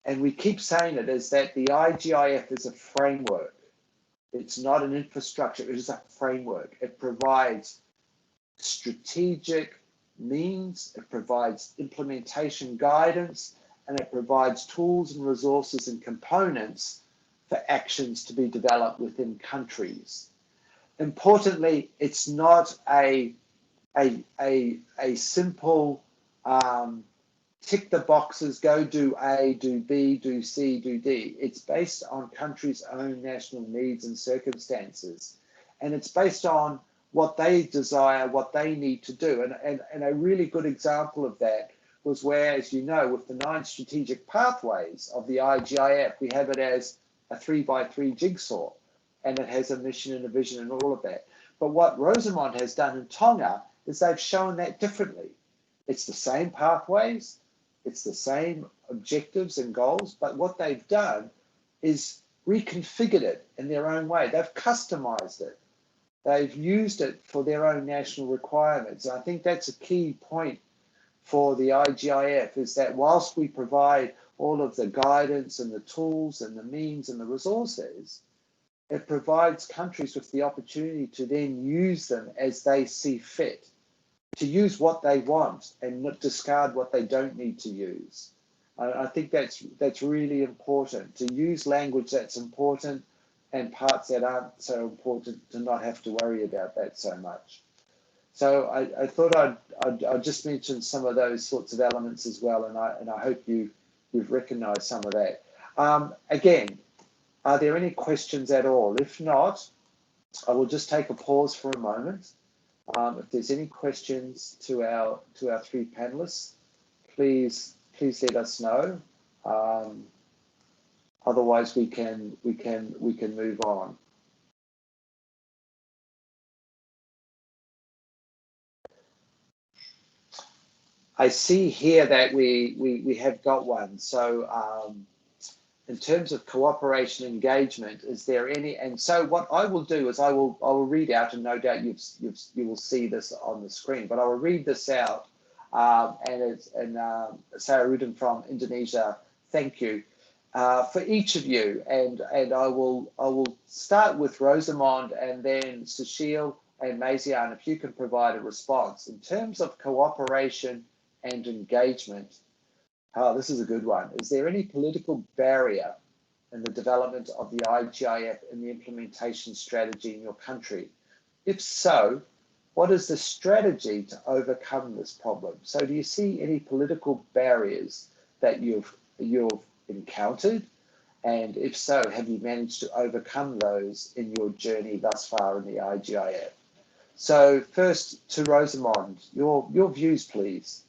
and we keep saying it, is that the IGIF is a framework. It's not an infrastructure, it is a framework. It provides strategic means, it provides implementation guidance, and it provides tools and resources and components for actions to be developed within countries. importantly, it's not a simple tick the boxes, go do A, do B, do C, do D. It's based on countries' own national needs and circumstances. And it's based on what they desire, what they need to do. And a really good example of that was where, as you know, with the 9 strategic pathways of the IGIF, we have it as a 3x3 jigsaw, and it has a mission and a vision and all of that. But what Rosamond has done in Tonga is they've shown that differently. It's the same pathways, it's the same objectives and goals, but what they've done is reconfigured it in their own way. They've customized it. They've used it for their own national requirements. And I think that's a key point for the IGIF, is that whilst we provide all of the guidance and the tools and the means and the resources, it provides countries with the opportunity to then use them as they see fit, to use what they want and not discard what they don't need to use. I think that's really important, to use language that's important and parts that aren't so important, to not have to worry about that so much. So I thought I'd just mention some of those sorts of elements as well, and I hope you've recognised some of that. Again, are there any questions at all? If not, I will just take a pause for a moment. If there's any questions to our 3 panelists, please let us know. Otherwise, we can move on. I see here that we have got one. So in terms of cooperation engagement, is there any? And so what I will do is I will read out, and no doubt you will see this on the screen, but I will read this out. And Sarah Rudin from Indonesia, thank you for each of you. And I will start with Rosamond and then Sushil and Mazian, if you can provide a response. In terms of cooperation and engagement, this is a good one. Is there any political barrier in the development of the IGIF and the implementation strategy in your country? If so, what is the strategy to overcome this problem? So do you see any political barriers that you've encountered? And if so, have you managed to overcome those in your journey thus far in the IGIF? So first to Rosamond, your views, please.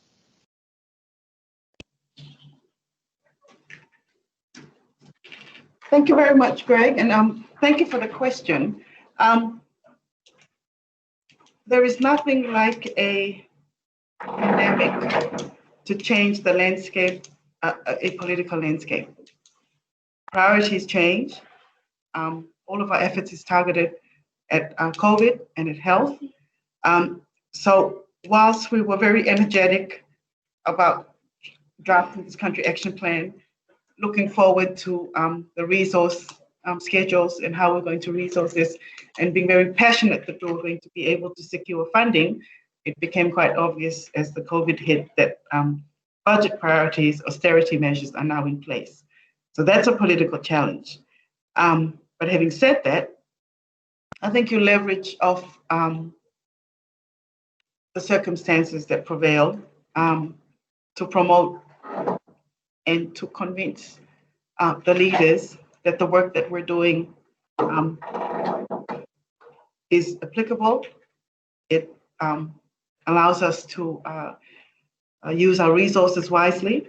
Thank you very much, Greg, and thank you for the question. There is nothing like a pandemic to change the landscape, a political landscape. Priorities change. All of our efforts is targeted at COVID and at health. So whilst we were very energetic about drafting this country action plan, looking forward to the resource schedules and how we're going to resource this, and being very passionate that we were going to be able to secure funding, it became quite obvious as the COVID hit that budget priorities, austerity measures are now in place. So that's a political challenge. But having said that, I think you leverage off the circumstances that prevail to promote and to convince the leaders that the work that we're doing is applicable. It allows us to use our resources wisely.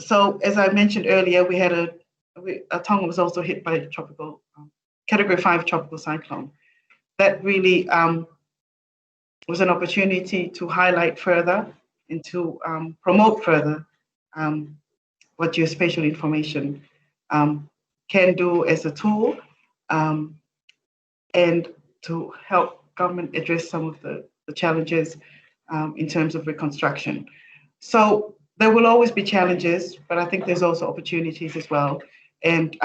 So as I mentioned earlier, we had Tonga was also hit by a tropical, Category 5 tropical cyclone. That really was an opportunity to highlight further and to promote further what geospatial information can do as a tool, and to help government address some of the challenges in terms of reconstruction. So there will always be challenges, but I think there's also opportunities as well. And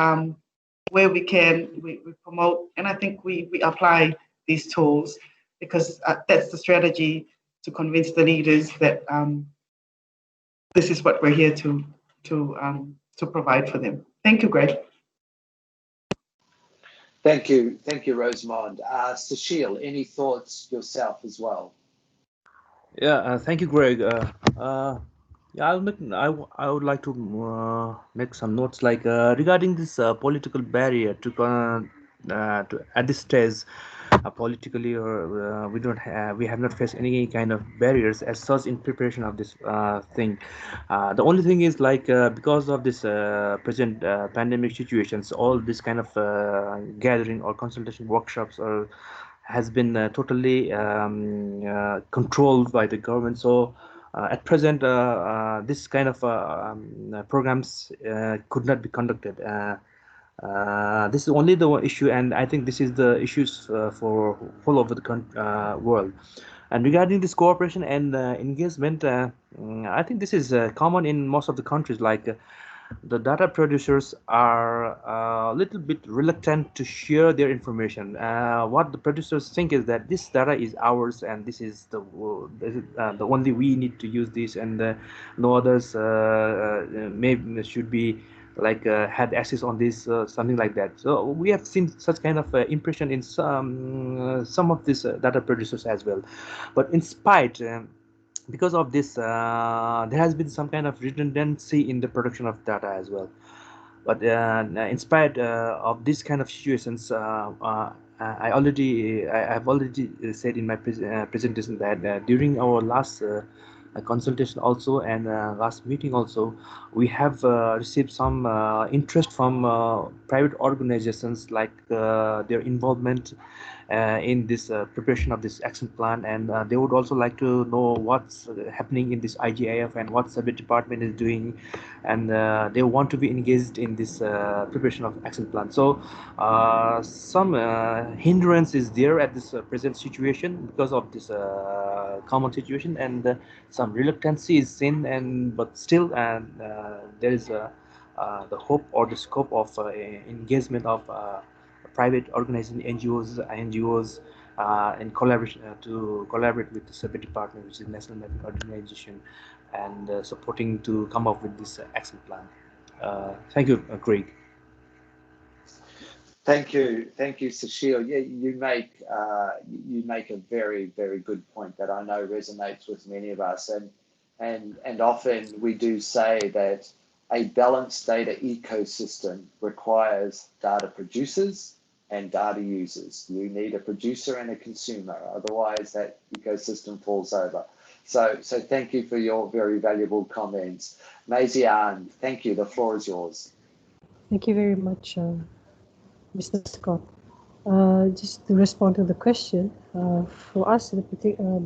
where we can, we promote, and I think we apply these tools, because that's the strategy, to convince the leaders that this is what we're here to provide for them. Thank you, Greg. Thank you, Rosamond. Sushil, any thoughts yourself as well? Yeah, thank you, Greg. Yeah, I would like to make some notes like regarding this political barrier to at this stage, politically or we have not faced any kind of barriers as such in preparation of this thing. The only thing is like because of this present pandemic situations, all this kind of gathering or consultation workshops or has been totally controlled by the government. So at present, this kind of programs could not be conducted. This is only the one issue, and I think this is the issues for all over the world. And regarding this cooperation and engagement, I think this is common in most of the countries. Like the data producers are a little bit reluctant to share their information. What the producers think is that this data is ours, and this is the only we need to use this, and no others maybe should be like had access on this, something like that. So we have seen such kind of impression in some of these data producers as well. But in spite because of this, there has been some kind of redundancy in the production of data as well. But in spite of this kind of situations, I've already said in my presentation that during our last consultation also and last meeting also, we have received some interest from private organizations, like their involvement in this preparation of this action plan, and they would also like to know what's happening in this IGIF and what the department is doing, and they want to be engaged in this preparation of action plan. So some hindrance is there at this present situation because of this common situation, and some reluctancy is seen, and but still there is the hope or the scope of engagement of private organizing NGOs in collaboration to collaborate with the survey department, which is National Mapping Organization, and supporting to come up with this action plan. Thank you, Greg. Thank you, Sushil. Yeah, you make a very, very good point that I know resonates with many of us, and often we do say that a balanced data ecosystem requires data producers and data users. You need a producer and a consumer, otherwise that ecosystem falls over. So thank you for your very valuable comments. Mazian, thank you. The floor is yours. Thank you very much, Mr. Scott. Just to respond to the question, for us, the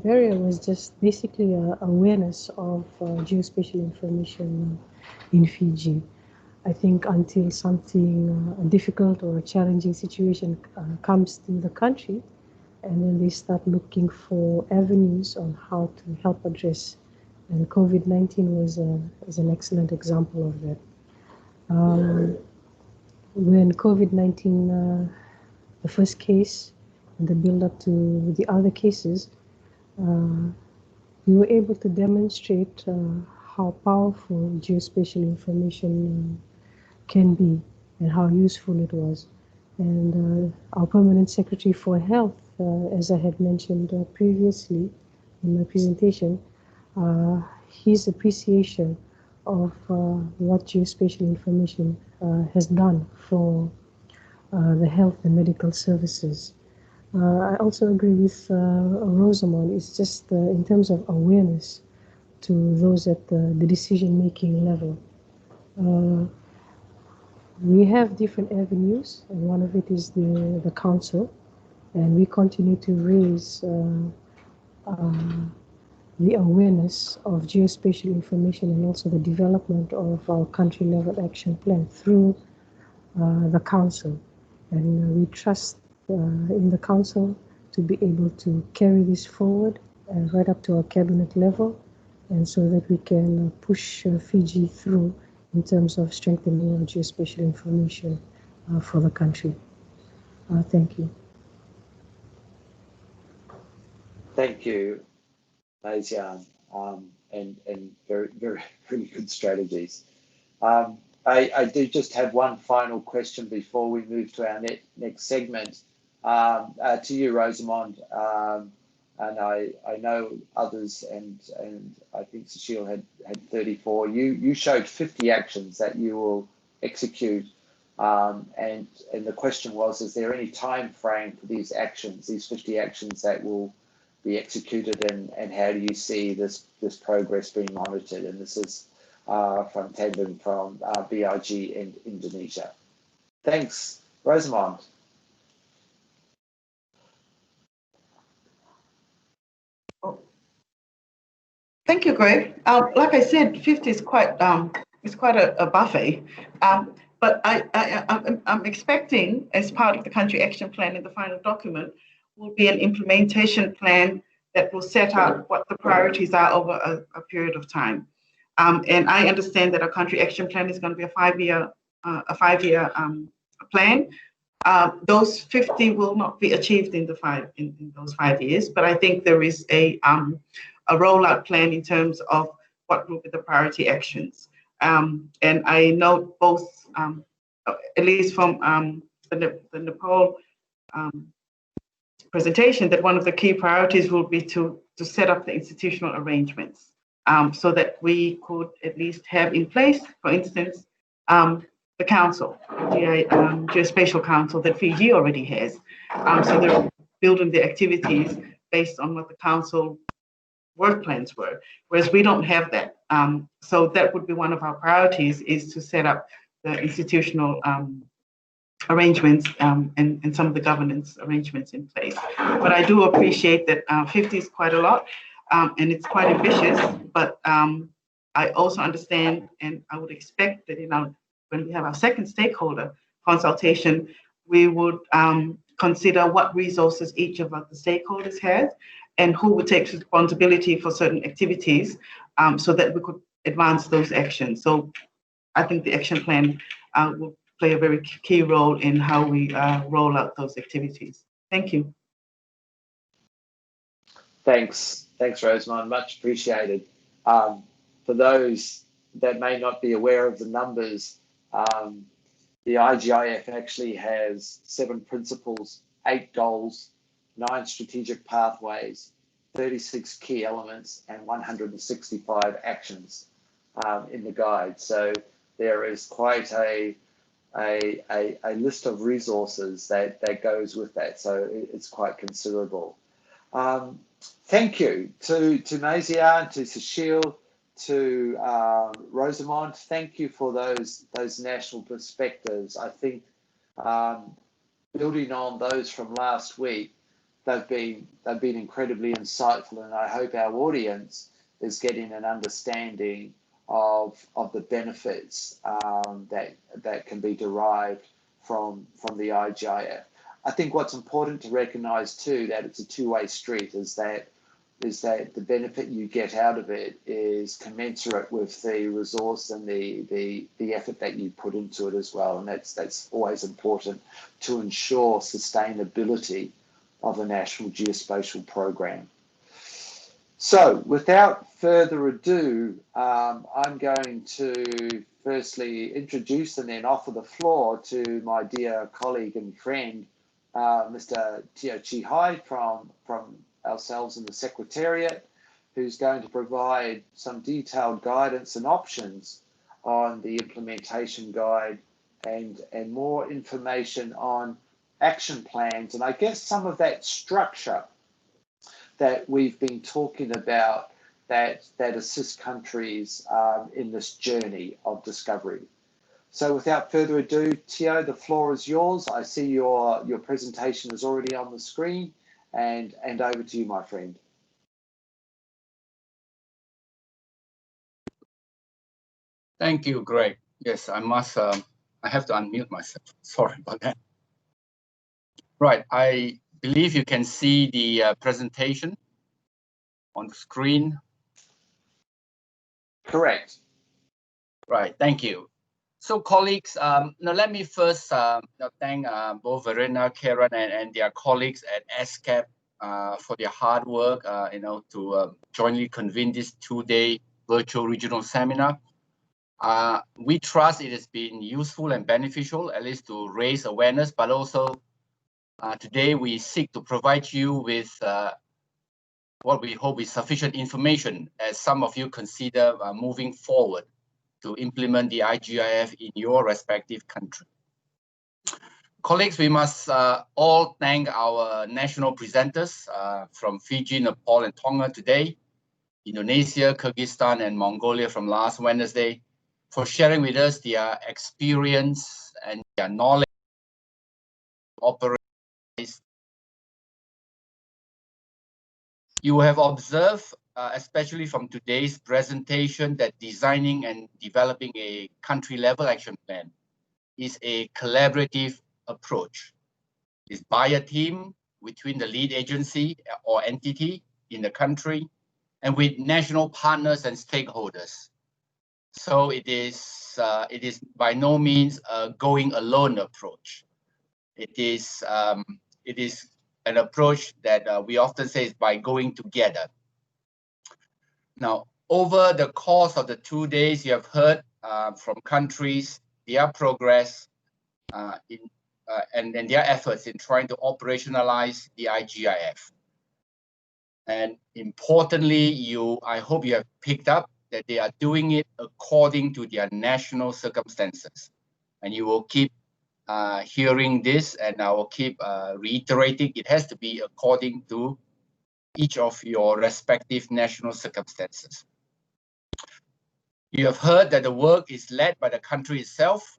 barrier was just basically awareness of geospatial information in Fiji. I think until something difficult or a challenging situation comes to the country, and then they start looking for avenues on how to help address. And COVID-19 was an excellent example of that. When COVID-19, the first case, and the build-up to the other cases, we were able to demonstrate how powerful geospatial information can be and how useful it was. And our Permanent Secretary for Health, as I had mentioned previously in my presentation, his appreciation of what geospatial information has done for the health and medical services. I also agree with Rosamond. It's just in terms of awareness to those at the decision-making level. We have different avenues, and one of it is the council, and we continue to raise the awareness of geospatial information and also the development of our country-level action plan through the council. And we trust in the council to be able to carry this forward right up to our cabinet level, and so that we can push Fiji through in terms of strengthening our geospatial information for the country. Thank you. Thank you, Mazian, and very, very, very good strategies. I do just have one final question before we move to our next segment. To you, Rosamond, and I know others, and I think Cecile had 34. You showed 50 actions that you will execute, and the question was, is there any time frame for these actions, these 50 actions that will be executed, and how do you see this progress being monitored? And this is from Tandem from BIG in Indonesia. Thanks, Rosamond. Thank you, Greg. Like I said, 50 is quite a buffet. But I'm expecting, as part of the country action plan in the final document, will be an implementation plan that will set out what the priorities are over a period of time. And I understand that our country action plan is going to be a five-year plan. Those 50 will not be achieved in those 5 years, but I think there is a rollout plan in terms of what will be the priority actions. And I note both, at least from the Nepal presentation, that one of the key priorities will be to set up the institutional arrangements so that we could at least have in place, for instance, the council, the Geospatial Council that Fiji already has. So they're building the activities based on what the council work plans were, whereas we don't have that. So that would be one of our priorities, is to set up the institutional arrangements and some of the governance arrangements in place. But I do appreciate that 50 is quite a lot, and it's quite ambitious, but I also understand, and I would expect that when we have our second stakeholder consultation, we would consider what resources each of the stakeholders has and who would take responsibility for certain activities, so that we could advance those actions. So I think the action plan will play a very key role in how we roll out those activities. Thank you. Thanks, Rosamond, much appreciated. For those that may not be aware of the numbers, the IGIF actually has 7 principles, 8 goals, 9 strategic pathways, 36 key elements, and 165 actions in the guide. So there is quite a list of resources that goes with that. So it's quite considerable. Thank you to Mazia and to Cecile, to Rosamond. Thank you for those national perspectives. I think building on those from last week, they've been incredibly insightful, and I hope our audience is getting an understanding of the benefits that can be derived from the IGIF. I think what's important to recognise too, that it's a two-way street, is that the benefit you get out of it is commensurate with the resource and the effort that you put into it as well, and that's always important to ensure sustainability of a national geospatial program. So without further ado, I'm going to firstly introduce and then offer the floor to my dear colleague and friend, Mr. Teo Chihai from ourselves in the Secretariat, who's going to provide some detailed guidance and options on the implementation guide and more information on action plans, and I guess some of that structure that we've been talking about that assist countries in this journey of discovery. So without further ado, Teo, the floor is yours. I see your presentation is already on the screen, and over to you, my friend. Thank you, Greg. Yes, I have to unmute myself. Sorry about that. Right, I believe you can see the presentation on the screen. Correct. Right, thank you. So colleagues, now let me first thank both Verena, Karen, and their colleagues at ESCAP for their hard work, to jointly convene this 2-day virtual regional seminar. We trust it has been useful and beneficial, at least to raise awareness, but also today we seek to provide you with what we hope is sufficient information as some of you consider moving forward to implement the IGIF in your respective country. Colleagues, we must all thank our national presenters from Fiji, Nepal, and Tonga today, Indonesia, Kyrgyzstan, and Mongolia from last Wednesday, for sharing with us their experience and their knowledge of operations. You have observed, especially from today's presentation, that designing and developing a country-level action plan is a collaborative approach. It's by a team between the lead agency or entity in the country and with national partners and stakeholders. So it is by no means a going alone approach. It is an approach that we often say is by going together. Now, over the course of the 2 days, you have heard from countries their progress and their efforts in trying to operationalize the IGIF. And importantly, I hope you have picked up that they are doing it according to their national circumstances. And you will keep hearing this, and I will keep reiterating it has to be according to each of your respective national circumstances. You have heard that the work is led by the country itself.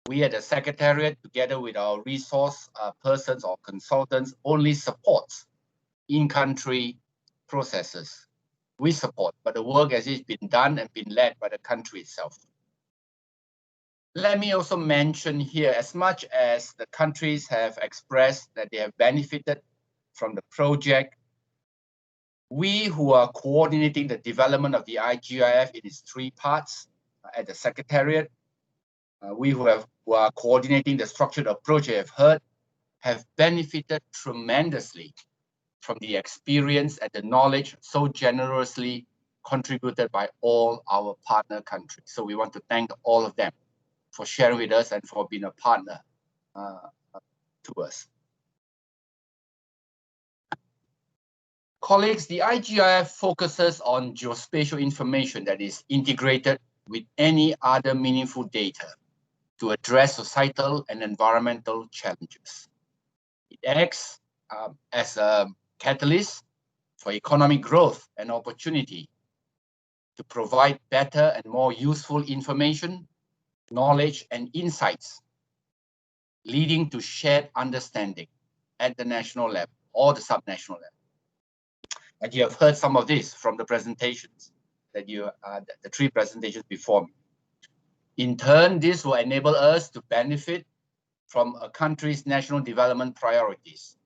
We at the Secretariat, together with our resource persons or consultants, only supports in-country processes. We support, but the work has been done and been led by the country itself. Let me also mention here, as much as the countries have expressed that they have benefited from the project, we who are coordinating the development of the IGIF in its 3 parts at the Secretariat, we who are coordinating the structured approach you have heard, have benefited tremendously from the experience and the knowledge so generously contributed by all our partner countries. So we want to thank all of them for sharing with us and for being a partner to us. Colleagues, the IGIF focuses on geospatial information that is integrated with any other meaningful data to address societal and environmental challenges. It acts as a catalyst for economic growth and opportunity to provide better and more useful information, knowledge, and insights, leading to shared understanding at the national level or the subnational level. And you have heard some of this from the presentations that the 3 presentations before me. In turn, this will enable us to benefit from a country's national development priorities,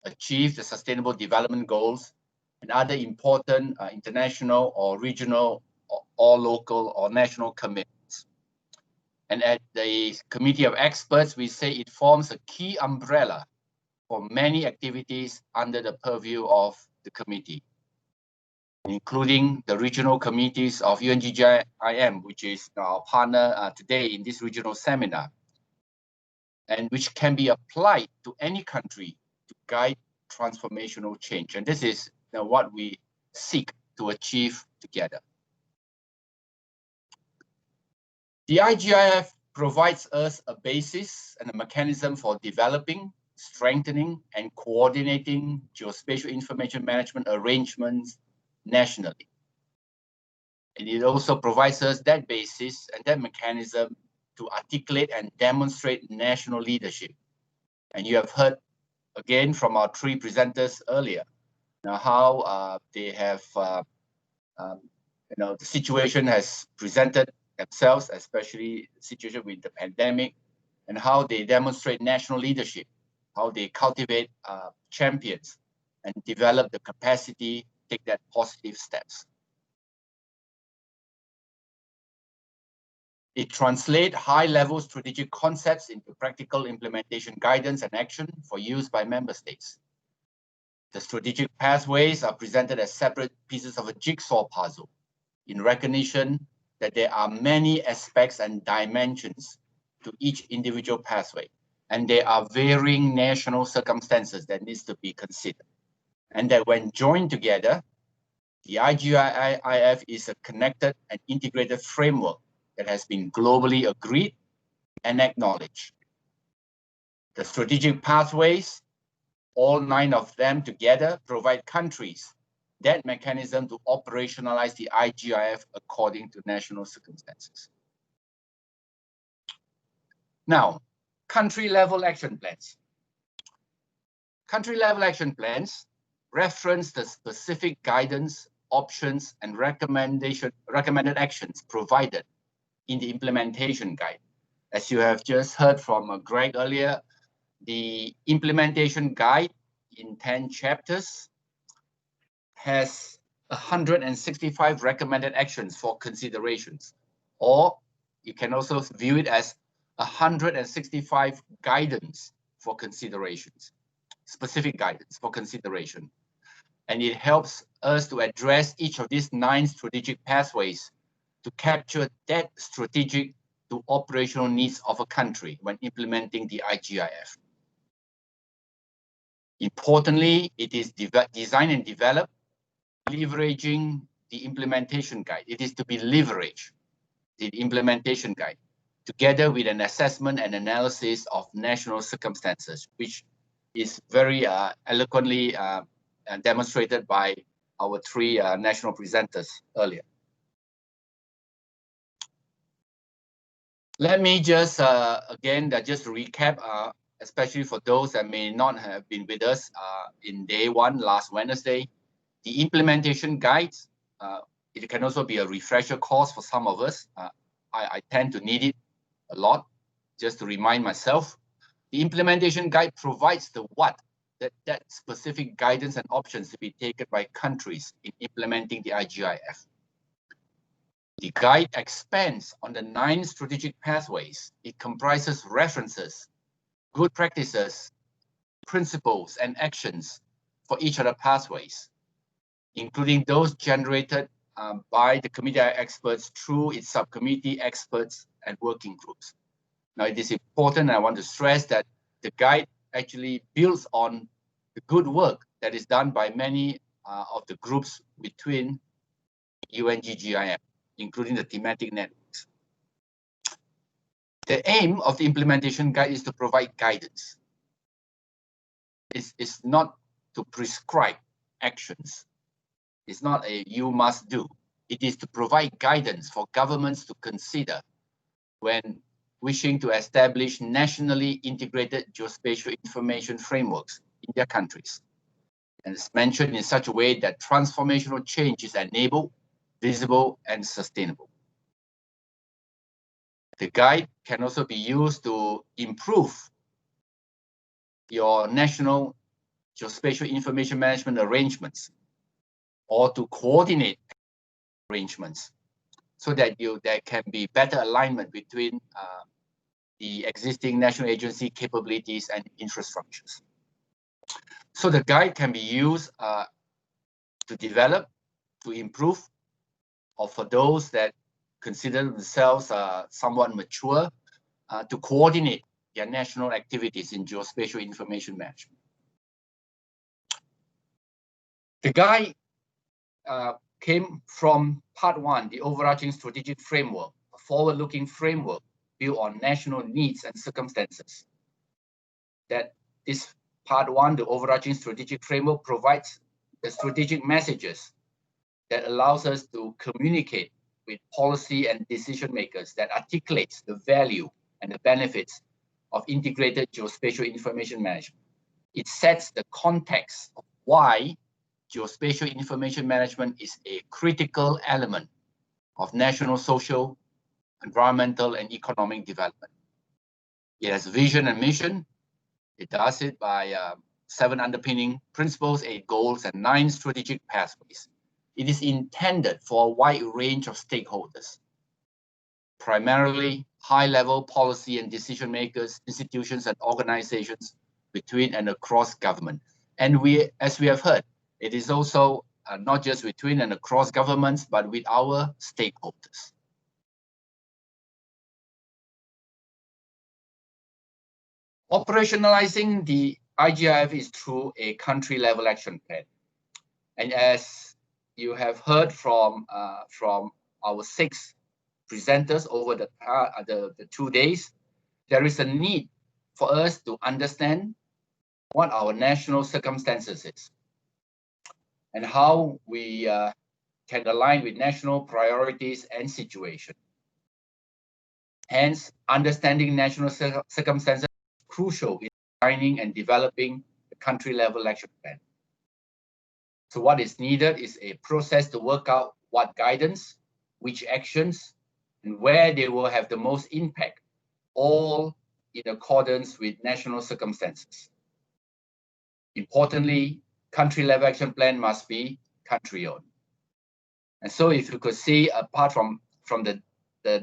achieve the sustainable development goals, and other important international or regional or local or national commitments. And at the Committee of Experts, we say it forms a key umbrella for many activities under the purview of the committee, including the regional committees of UN-GGIM, which is our partner today in this regional seminar, and which can be applied to any country to guide transformational change. And this is what we seek to achieve together. The IGIF provides us a basis and a mechanism for developing, strengthening, and coordinating geospatial information management arrangements nationally. And it also provides us that basis and that mechanism to articulate and demonstrate national leadership. And you have heard again from our 3 presenters earlier how they have, the situation has presented themselves, especially the situation with the pandemic, and how they demonstrate national leadership, how they cultivate champions and develop the capacity to take that positive steps. It translates high-level strategic concepts into practical implementation guidance and action for use by member states. The strategic pathways are presented as separate pieces of a jigsaw puzzle in recognition that there are many aspects and dimensions to each individual pathway, and there are varying national circumstances that needs to be considered. And that when joined together, the IGIF is a connected and integrated framework that has been globally agreed and acknowledged. The strategic pathways, all 9 of them together, provide countries that mechanism to operationalize the IGIF according to national circumstances. Now, country-level action plans. Country-level action plans reference the specific guidance, options, and recommended actions provided in the implementation guide. As you have just heard from Greg earlier, the implementation guide in 10 chapters has 165 recommended actions for considerations, or you can also view it as 165 guidance for considerations, specific guidance for consideration. And it helps us to address each of these 9 strategic pathways to capture that strategic to operational needs of a country when implementing the IGIF. Importantly, it is designed and developed leveraging the implementation guide. It is to be leveraged, the implementation guide, together with an assessment and analysis of national circumstances, which is very eloquently demonstrated by our 3 national presenters earlier. Let me just, again, just recap, especially for those that may not have been with us in day 1, last Wednesday. The implementation guides, it can also be a refresher course for some of us. I tend to need it a lot, just to remind myself. The implementation guide provides the what, that specific guidance and options to be taken by countries in implementing the IGIF. The guide expands on the 9 strategic pathways. It comprises references, good practices, principles, and actions for each of the pathways, including those generated by the committee experts through its subcommittee experts and working groups. Now, it is important, I want to stress that the guide actually builds on the good work that is done by many of the groups between UN-GGIM, including the thematic networks. The aim of the implementation guide is to provide guidance. It's not to prescribe actions. It's not a you must do. It is to provide guidance for governments to consider when wishing to establish nationally integrated geospatial information frameworks in their countries. And it's mentioned in such a way that transformational change is enabled, visible, and sustainable. The guide can also be used to improve your national geospatial information management arrangements, or to coordinate arrangements so that there can be better alignment between the existing national agency capabilities and infrastructures. So the guide can be used to develop, to improve, or for those that consider themselves somewhat mature, to coordinate their national activities in geospatial information management. The guide came from part 1, the overarching strategic framework, a forward-looking framework built on national needs and circumstances. That this part 1, the overarching strategic framework, provides the strategic messages that allows us to communicate with policy and decision makers, that articulates the value and the benefits of integrated geospatial information management. It sets the context of why geospatial information management is a critical element of national, social, environmental, and economic development. It has vision and mission. It does it by 7 underpinning principles, 8 goals, and 9 strategic pathways. It is intended for a wide range of stakeholders, primarily high-level policy and decision makers, institutions, and organizations between and across government. And as we have heard, it is also not just between and across governments, but with our stakeholders. Operationalizing the IGIF is through a country-level action plan. And as you have heard from our 6 presenters over the 2 days, there is a need for us to understand what our national circumstances is and how we can align with national priorities and situation. Hence, understanding national circumstances is crucial in designing and developing the country-level action plan. So what is needed is a process to work out what guidance, which actions, and where they will have the most impact, all in accordance with national circumstances. Importantly, country-level action plan must be country-owned. And so if you could see, apart from the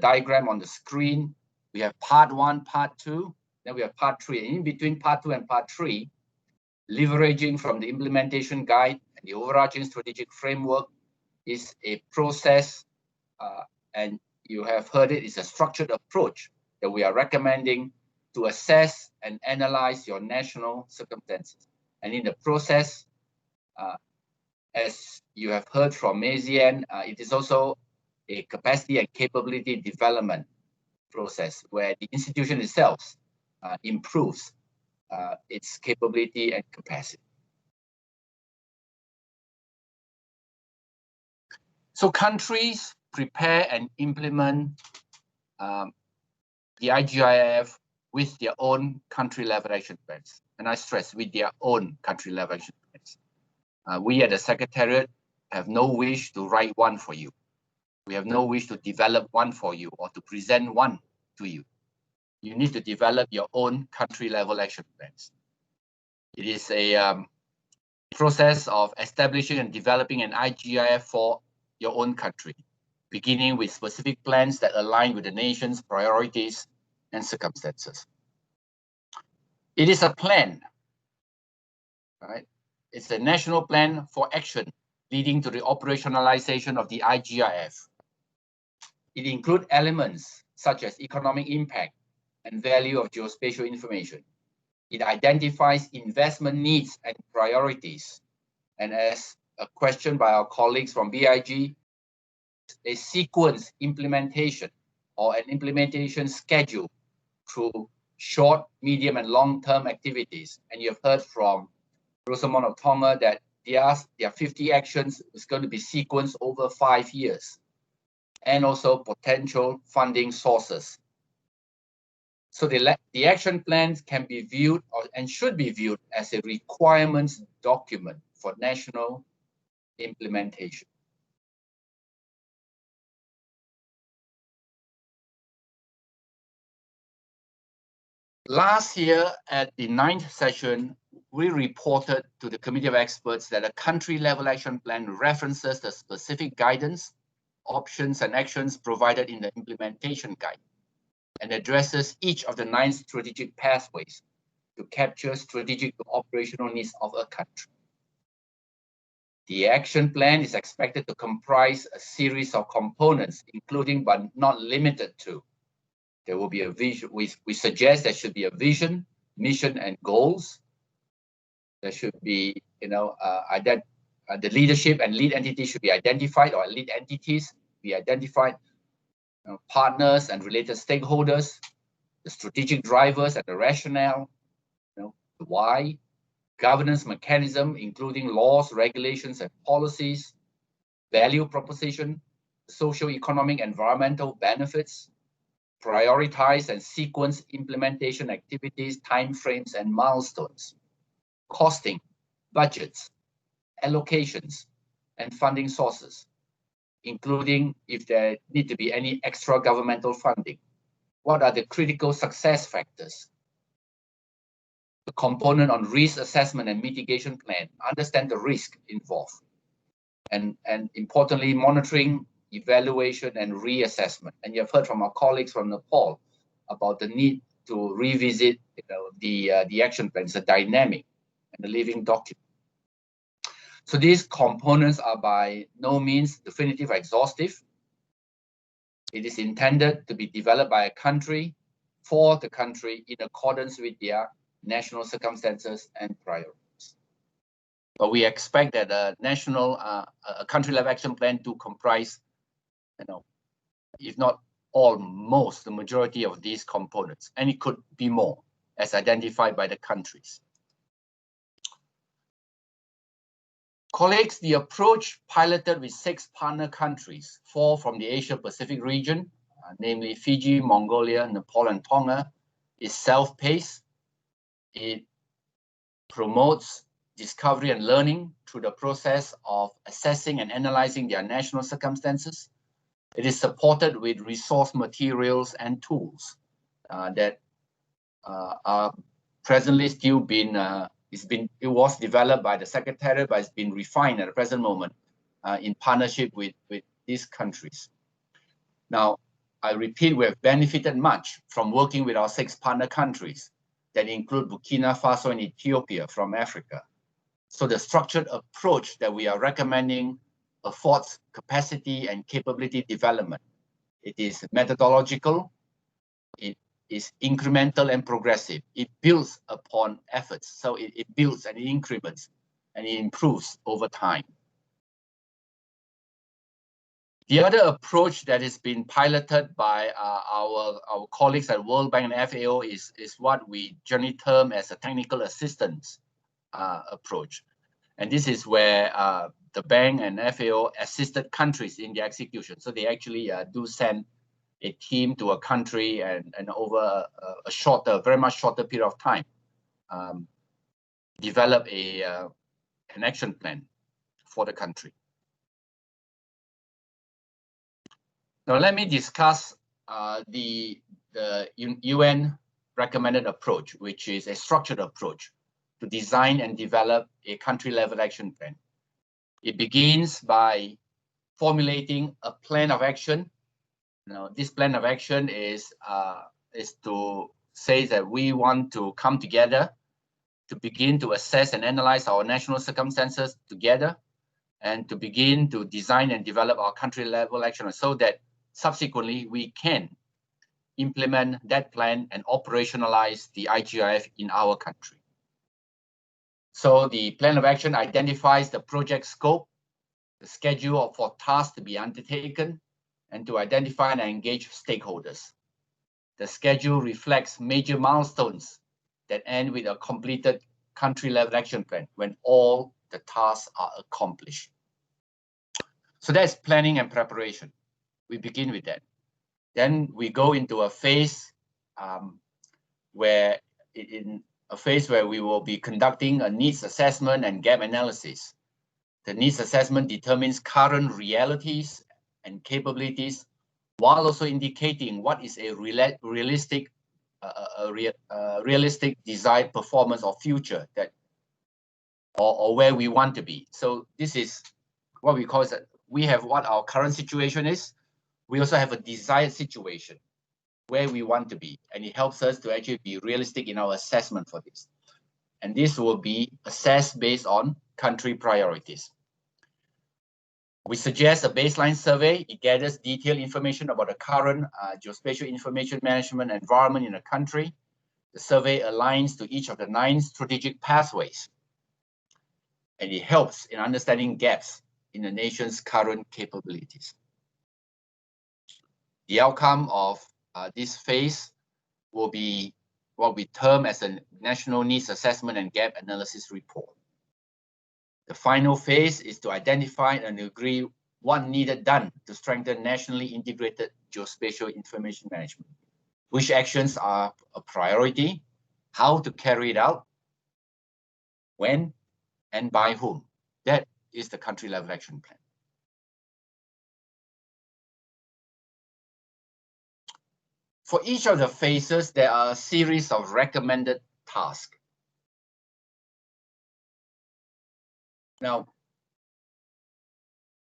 diagram on the screen, we have part 1, part 2, then we have part 3. And in between part 2 and part 3, leveraging from the implementation guide and the overarching strategic framework is a process, and you have heard it, is a structured approach that we are recommending to assess and analyze your national circumstances. And in the process, as you have heard from Mazian, it is also a capacity and capability development process where the institution itself improves its capability and capacity. So countries prepare and implement the IGIF with their own country-level action plans. And I stress, with their own country-level action plans. We at the Secretariat have no wish to write one for you. We have no wish to develop one for you or to present one to you. You need to develop your own country-level action plans. It is a process of establishing and developing an IGIF for your own country, beginning with specific plans that align with the nation's priorities and circumstances. It is a plan, right? It's a national plan for action leading to the operationalization of the IGIF. It includes elements such as economic impact and value of geospatial information. It identifies investment needs and priorities. And as a question by our colleagues from BIG, a sequence implementation or an implementation schedule through short, medium, and long-term activities. And you have heard from Rosamond of Tonga that their 50 actions is going to be sequenced over 5 years, and also potential funding sources. So the action plans can be viewed and should be viewed as a requirements document for national implementation. Last year at the 9th session, we reported to the Committee of Experts that a country-level action plan references the specific guidance, options, and actions provided in the implementation guide and addresses each of the 9 strategic pathways to capture strategic to operational needs of a country. The action plan is expected to comprise a series of components, including but not limited to. There will be a vision. We suggest there should be a vision, mission, and goals. There should be, the leadership and lead entities should be identified, or lead entities be identified, partners and related stakeholders, the strategic drivers and the rationale, the why, governance mechanism, including laws, regulations, and policies, value proposition, socio-economic, environmental benefits, prioritize and sequence implementation activities, timeframes, and milestones, costing, budgets, allocations, and funding sources, including if there need to be any extra governmental funding. What are the critical success factors? The component on risk assessment and mitigation plan, understand the risk involved. And importantly, monitoring, evaluation, and reassessment. And you have heard from our colleagues from Nepal about the need to revisit the action plan. It's a dynamic and a living document. So these components are by no means definitive or exhaustive. It is intended to be developed by a country for the country in accordance with their national circumstances and priorities. But we expect that a national, a country-level action plan to comprise, if not almost the majority of these components, and it could be more as identified by the countries. Colleagues, the approach piloted with 6 partner countries, 4 from the Asia-Pacific region, namely Fiji, Mongolia, Nepal, and Tonga, is self-paced. It promotes discovery and learning through the process of assessing and analyzing their national circumstances. It is supported with resource materials and tools that are presently still being, it was developed by the Secretariat, but it's been refined at the present moment in partnership with these countries. Now, I repeat, we have benefited much from working with our 6 partner countries that include Burkina Faso and Ethiopia from Africa. So the structured approach that we are recommending affords capacity and capability development. It is methodological, it is incremental and progressive. It builds upon efforts. So it builds and it increments and it improves over time. The other approach that has been piloted by our colleagues at World Bank and FAO is what we generally term as a technical assistance approach. And this is where the bank and FAO assisted countries in the execution. So they actually do send a team to a country and over a shorter, very much shorter period of time, develop an action plan for the country. Now let me discuss the UN recommended approach, which is a structured approach to design and develop a country-level action plan. It begins by formulating a plan of action. Now, this plan of action is to say that we want to come together to begin to assess and analyze our national circumstances together, and to begin to design and develop our country-level action so that subsequently we can implement that plan and operationalize the IGIF in our country. So the plan of action identifies the project scope, the schedule for tasks to be undertaken, and to identify and engage stakeholders. The schedule reflects major milestones that end with a completed country-level action plan when all the tasks are accomplished. So that's planning and preparation. We begin with that. Then we go into a phase where we will be conducting a needs assessment and gap analysis. The needs assessment determines current realities and capabilities, while also indicating what is a realistic desired performance or future that, or where we want to be. So this is what we call it. We have what our current situation is. We also have a desired situation where we want to be, and it helps us to actually be realistic in our assessment for this. And this will be assessed based on country priorities. We suggest a baseline survey. It gathers detailed information about the current geospatial information management environment in a country. The survey aligns to each of the 9 strategic pathways, and it helps in understanding gaps in the nation's current capabilities. The outcome of this phase will be what we term as a National Needs Assessment and Gap Analysis Report. The final phase is to identify and agree what needed done to strengthen nationally integrated geospatial information management, which actions are a priority, how to carry it out, when, and by whom. That is the country-level action plan. For each of the phases, there are a series of recommended tasks. Now,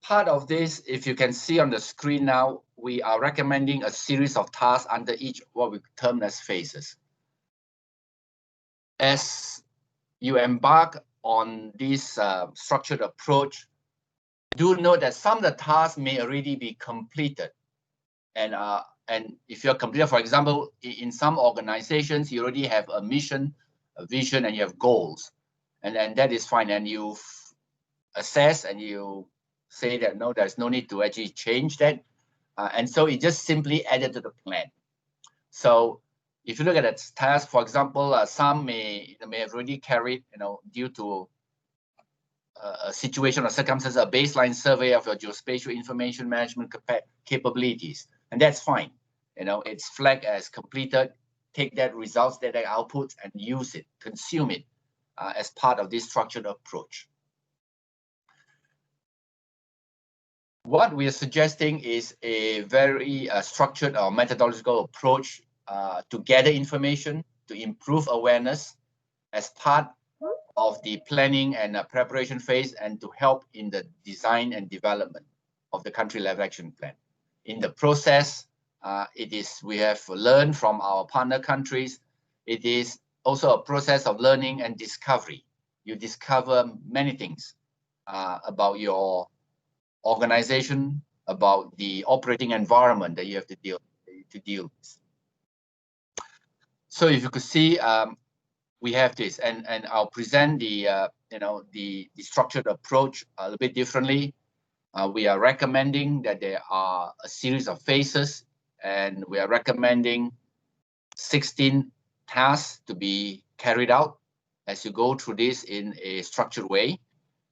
part of this, if you can see on the screen now, we are recommending a series of tasks under each what we term as phases. As you embark on this structured approach, do note that some of the tasks may already be completed and are and if you're a completer, for example, in some organizations, you already have a mission, a vision, and you have goals, and that is fine. And you assess and you say that no, there's no need to actually change that, and so it just simply added to the plan. So if you look at that task, for example, some may have already carried, due to a situation or circumstance, a baseline survey of your geospatial information management capabilities, and that's fine. It's flagged as completed. Take that results, that output, and use it, consume it as part of this structured approach. What we are suggesting is a very structured or methodological approach to gather information, to improve awareness as part of the planning and preparation phase, and to help in the design and development of the country level action plan. In the process, we have learned from our partner countries. It is also a process of learning and discovery. You discover many things about your organization, about the operating environment that you have to deal with. So if you could see, we have this, and I'll present the the structured approach a little bit differently. We are recommending that there are a series of phases, and we are recommending 16 tasks to be carried out as you go through this in a structured way,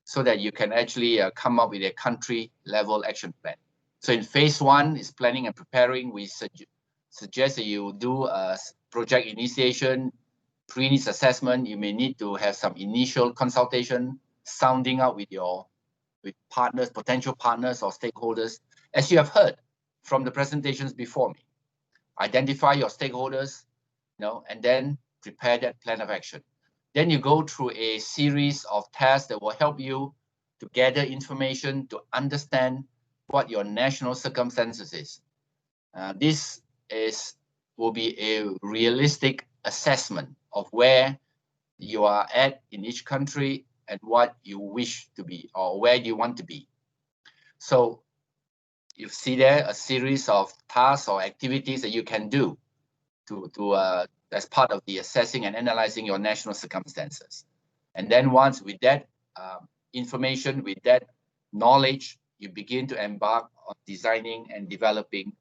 so that you can actually come up with a country level action plan. So in phase 1 is planning and preparing. We suggest that you do a project initiation, pre-needs assessment. You may need to have some initial consultation, sounding out with partners, potential partners or stakeholders, as you have heard from the presentations before me. Identify your stakeholders, and then prepare that plan of action. Then you go through a series of tasks that will help you to gather information, to understand what your national circumstances is. This will be a realistic assessment of where you are at in each country and what you wish to be, or where you want to be. So you see there a series of tasks or activities that you can do as part of the assessing and analyzing your national circumstances. And then once with that information, with that knowledge, you begin to embark on designing and developing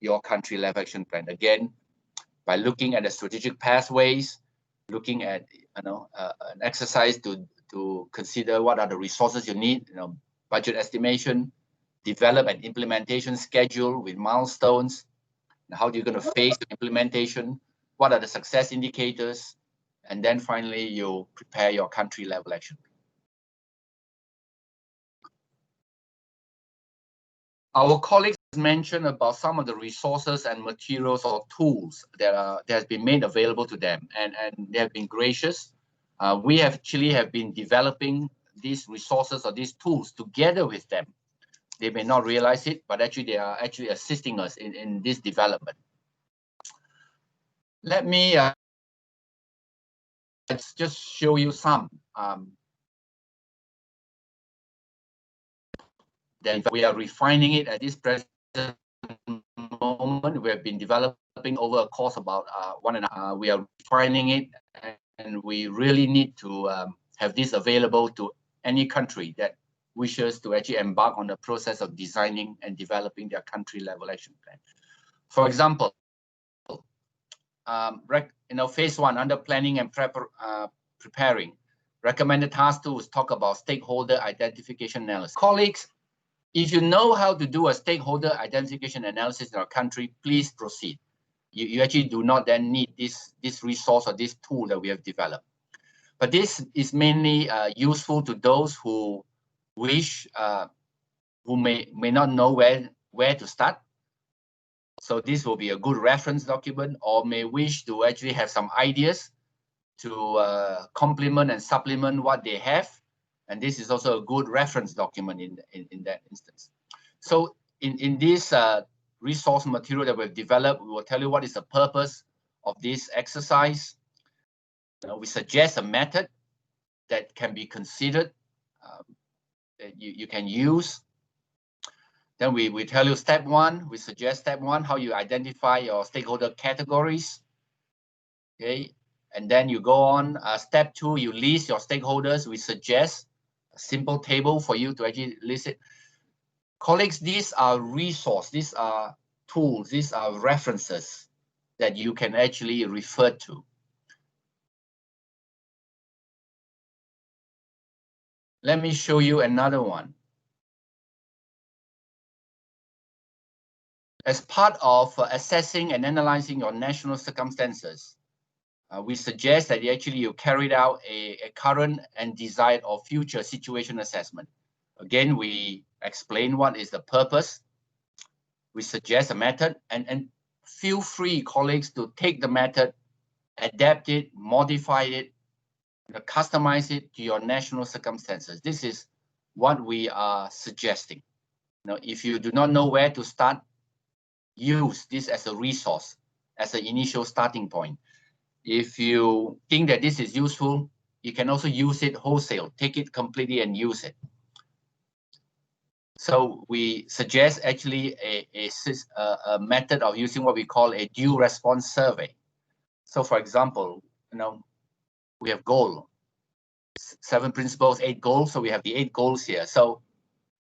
your country level action plan. Again, by looking at the strategic pathways, looking at an exercise to consider what are the resources you need, budget estimation, develop an implementation schedule with milestones. How are you going to phase the implementation? What are the success indicators? And then finally, you prepare your country level action plan. Our colleagues mentioned about some of the resources and materials or tools that has been made available to them, and they have been gracious. We actually have been developing these resources or these tools together with them. They may not realize it, but actually they are actually assisting us in this development. Let me just show you some. Then we are refining it at this present moment. We have been developing over a course about 1.5. We are refining it, and we really need to have this available to any country that wishes to actually embark on the process of designing and developing their country level action plan. For example, phase 1 under planning and preparing, recommended task 2 is talk about stakeholder identification analysis. Colleagues, if you know how to do a stakeholder identification analysis in our country, please proceed. You actually do not then need this resource or this tool that we have developed. But this is mainly useful to those who wish, who may not know where to start. So this will be a good reference document, or may wish to actually have some ideas to complement and supplement what they have. And this is also a good reference document in that instance. So in this resource material that we've developed, we will tell you what is the purpose of this exercise. We suggest a method that can be considered, that you can use. Then we tell you step 1, we suggest step 1, how you identify your stakeholder categories. Okay, and then you go on step 2, you list your stakeholders. We suggest a simple table for you to actually list it. Colleagues, these are resources, these are tools, these are references that you can actually refer to. Let me show you another one. As part of assessing and analyzing your national circumstances, we suggest that you carried out a current and desired or future situation assessment. Again, we explain what is the purpose. We suggest a method, and feel free, colleagues, to take the method, adapt it, modify it, customize it to your national circumstances. This is what we are suggesting. Now, if you do not know where to start, use this as a resource, as an initial starting point. If you think that this is useful, you can also use it wholesale, take it completely and use it. So we suggest actually a method of using what we call a due response survey. So for example, we have goal, 7 principles, 8 goals. So we have the 8 goals here. So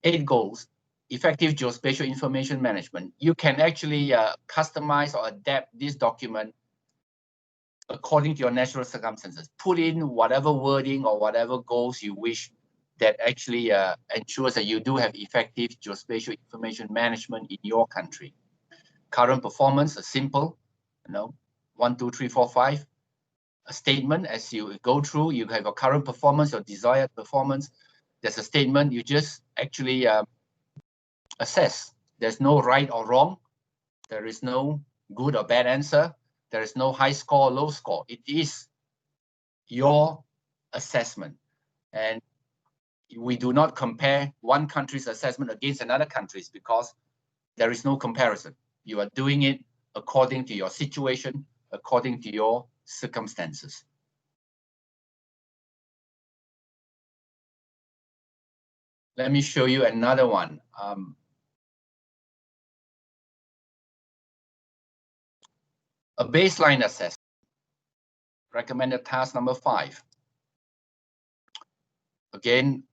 8 goals, effective geospatial information management. You can actually customize or adapt this document according to your national circumstances. Put in whatever wording or whatever goals you wish that actually ensures that you do have effective geospatial information management in your country. Current performance, a simple, 1, 2, 3, 4, 5. A statement as you go through, you have a current performance, your desired performance. There's a statement, you just actually assess. There's no right or wrong. There is no good or bad answer. There is no high score or low score. It is your assessment. And we do not compare one country's assessment against another country's because there is no comparison. You are doing it according to your situation, according to your circumstances. Let me show you another one. A baseline assessment. Recommended task number 5. Again,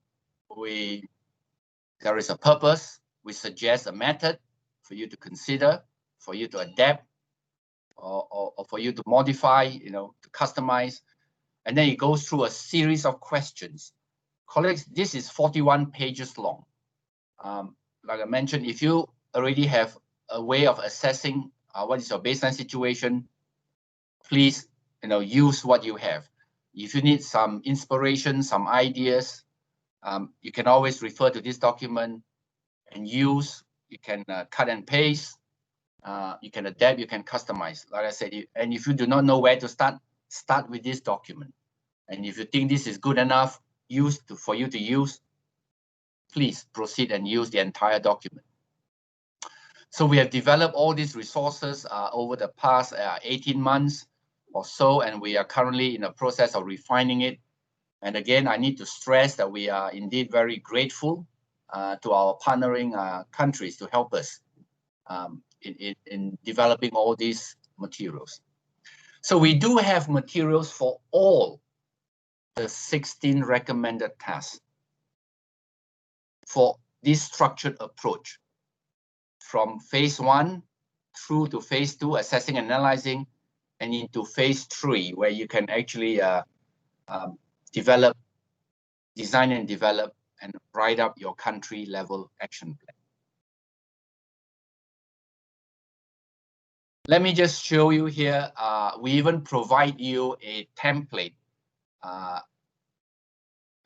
there is a purpose. We suggest a method for you to consider, for you to adapt, or for you to modify, to customize. And then it goes through a series of questions. Colleagues, this is 41 pages long. Like I mentioned, if you already have a way of assessing what is your baseline situation, please, use what you have. If you need some inspiration, some ideas, you can always refer to this document and use. You can cut and paste. You can adapt. You can customize. Like I said, and if you do not know where to start with this document. And if you think this is good enough for you to use, please proceed and use the entire document. So we have developed all these resources over the past 18 months or so, and we are currently in the process of refining it. And again, I need to stress that we are indeed very grateful to our partnering countries to help us in developing all these materials. So we do have materials for all the 16 recommended tasks for this structured approach, from phase 1 through to phase 2, assessing and analyzing, and into phase 3, where you can actually design and develop and write up your country level action plan. Let me just show you here. We even provide you a template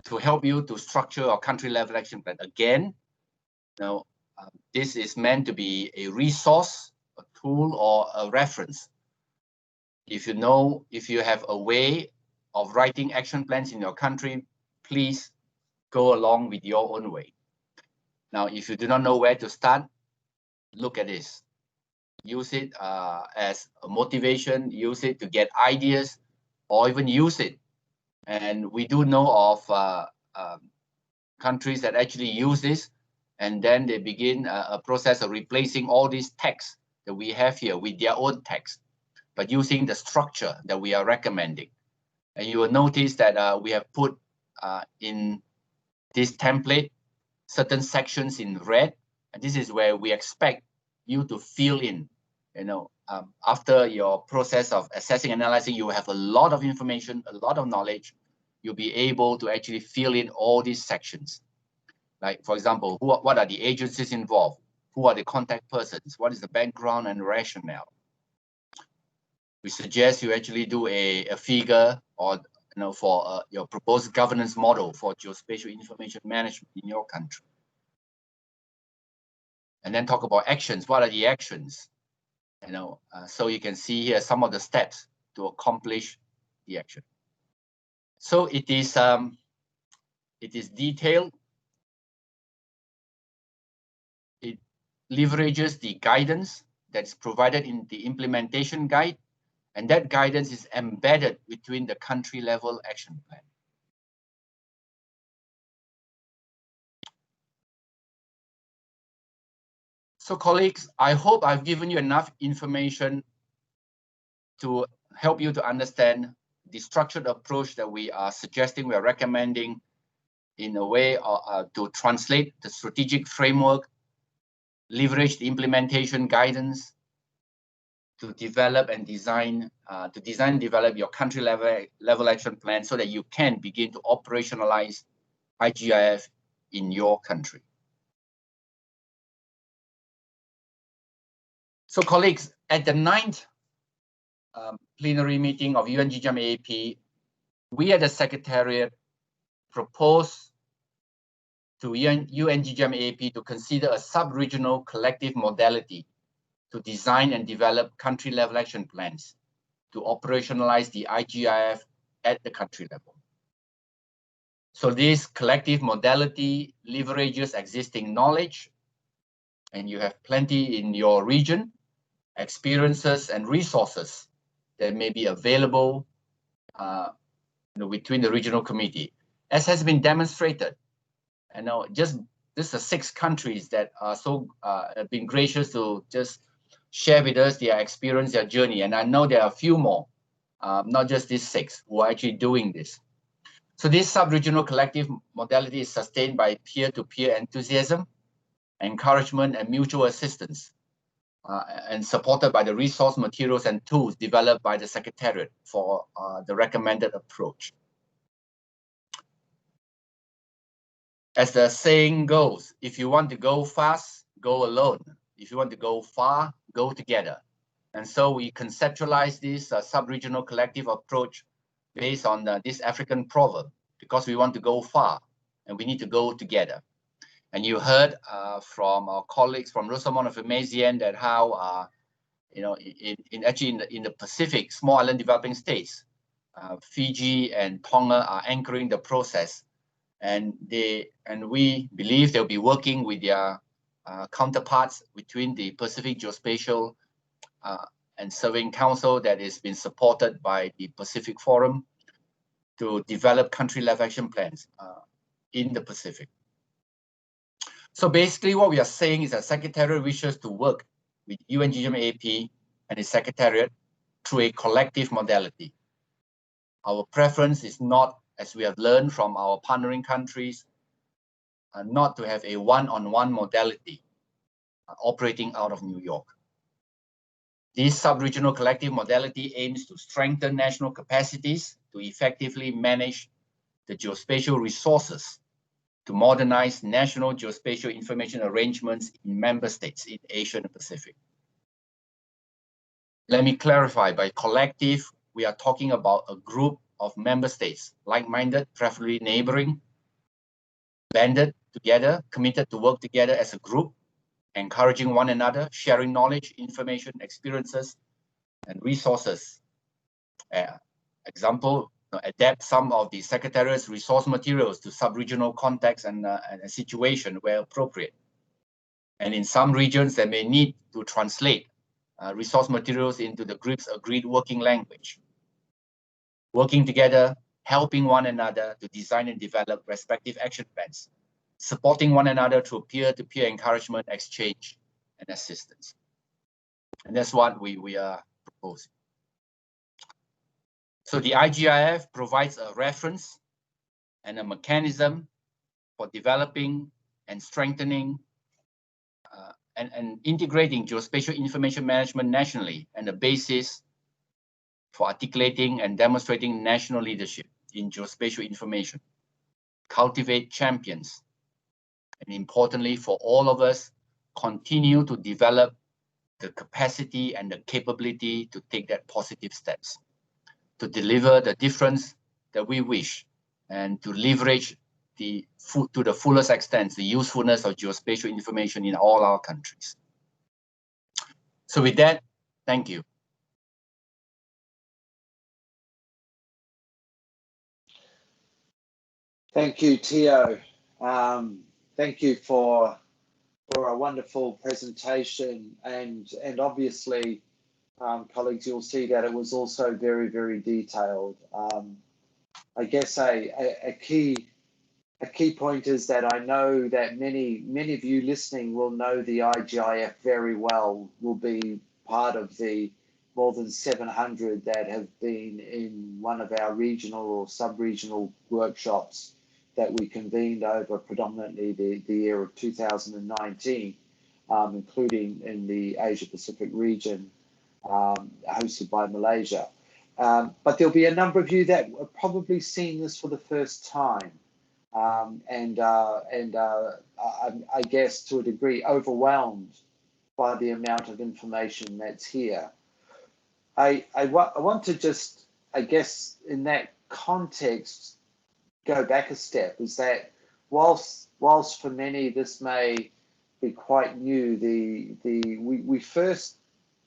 to help you to structure a country level action plan. Again, this is meant to be a resource, a tool, or a reference. If you have a way of writing action plans in your country, please go along with your own way. Now, if you do not know where to start, look at this. Use it as a motivation, use it to get ideas, or even use it. And we do know of countries that actually use this and then they begin a process of replacing all these texts that we have here with their own text, but using the structure that we are recommending. And you will notice that we have put in this template certain sections in red, and this is where we expect you to fill in. After your process of assessing and analyzing, you will have a lot of information, a lot of knowledge. You'll be able to actually fill in all these sections. Like, for example, what are the agencies involved? Who are the contact persons? What is the background and rationale? We suggest you actually do a figure or for your proposed governance model for geospatial information management in your country. And then talk about actions. What are the actions? So you can see here some of the steps to accomplish the action. So it is detailed. It leverages the guidance that's provided in the implementation guide, and that guidance is embedded between the country level action plan. So colleagues, I hope I've given you enough information to help you to understand the structured approach that we are suggesting, we are recommending in a way to translate the strategic framework, leverage the implementation guidance to develop and design, develop your country level action plan so that you can begin to operationalize IGIF in your country. So colleagues, at the 9th plenary meeting of UN-GGIM-AP, we at the Secretariat propose to UN-GGIM-AP to consider a sub-regional collective modality to design and develop country-level action plans to operationalize the IGIF at the country level. So this collective modality leverages existing knowledge, and you have plenty in your region, experiences and resources that may be available between the regional committee. As has been demonstrated, just the 6 countries that are have been gracious to just share with us their experience, their journey. And I know there are a few more, not just these 6 who are actually doing this. So this sub-regional collective modality is sustained by peer-to-peer enthusiasm, encouragement, and mutual assistance, and supported by the resource materials and tools developed by the Secretariat for the recommended approach. As the saying goes, if you want to go fast, go alone. If you want to go far, go together. And so we conceptualize this sub-regional collective approach based on this African proverb, because we want to go far and we need to go together. And you heard from our colleagues from Rosamond of Amazian that how, in the Pacific, small island developing states, Fiji and Tonga are anchoring the process. And we believe they'll be working with their counterparts between the Pacific Geospatial and Surveying Council that has been supported by the Pacific Forum to develop country-level action plans in the Pacific. So basically what we are saying is that Secretariat wishes to work with UN-GGIM-AP and the Secretariat through a collective modality. Our preference is not, as we have learned from our partnering countries, not to have a one-on-one modality operating out of New York. This sub-regional collective modality aims to strengthen national capacities to effectively manage the geospatial resources, to modernize national geospatial information arrangements in member states in Asia and the Pacific. Let me clarify, by collective, we are talking about a group of member states, like-minded, preferably neighboring, banded together, committed to work together as a group, encouraging one another, sharing knowledge, information, experiences, and resources. Example, adapt some of the Secretariat's resource materials to sub-regional context and a situation where appropriate. And in some regions, they may need to translate resource materials into the group's agreed working language. Working together, helping one another to design and develop respective action plans. supporting one another through peer-to-peer encouragement, exchange, and assistance. And that's what we are proposing. So the IGIF provides a reference and a mechanism for developing and strengthening and integrating geospatial information management nationally, and a basis for articulating and demonstrating national leadership in geospatial information, cultivate champions, and importantly for all of us, continue to develop the capacity and the capability to take that positive steps, to deliver the difference that we wish, and to leverage to the fullest extent the usefulness of geospatial information in all our countries. So with that, thank you. Thank you, Tio. Thank you for a wonderful presentation, and obviously, colleagues, you'll see that it was also very, very detailed. I guess a key point is that I know that many of you listening will know the IGIF very well, will be part of the more than 700 that have been in one of our regional or sub-regional workshops that we convened over predominantly the year of 2019, including in the Asia Pacific region, hosted by Malaysia. But there'll be a number of you that have probably seen this for the first time. I guess to a degree overwhelmed by the amount of information that's here. I want to just, I guess, in that context, go back a step, is that whilst for many this may be quite new, we first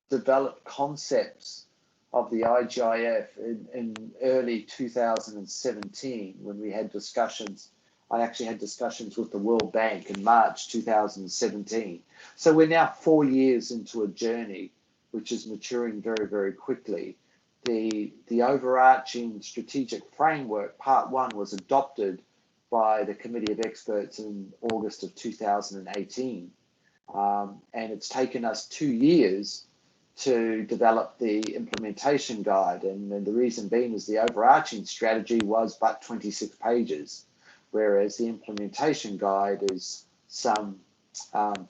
developed concepts of the IGIF in early 2017 when we had discussions. I actually had discussions with the World Bank in March 2017. So we're now 4 years into a journey which is maturing very, very quickly. The overarching strategic framework, part 1, was adopted by the Committee of Experts in August of 2018. And it's taken us 2 years to develop the implementation guide. And the reason being is the overarching strategy was but 26 pages, whereas the implementation guide is some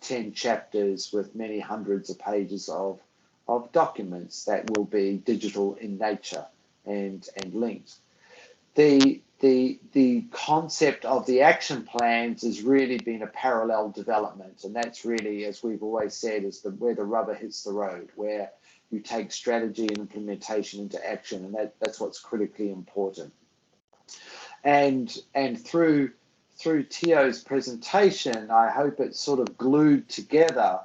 10 chapters with many hundreds of pages of documents that will be digital in nature and linked. The concept of the action plans has really been a parallel development, and that's really, as we've always said, is where the rubber hits the road, where you take strategy and implementation into action, and that's what's critically important. And through Tio's presentation, I hope it sort of glued together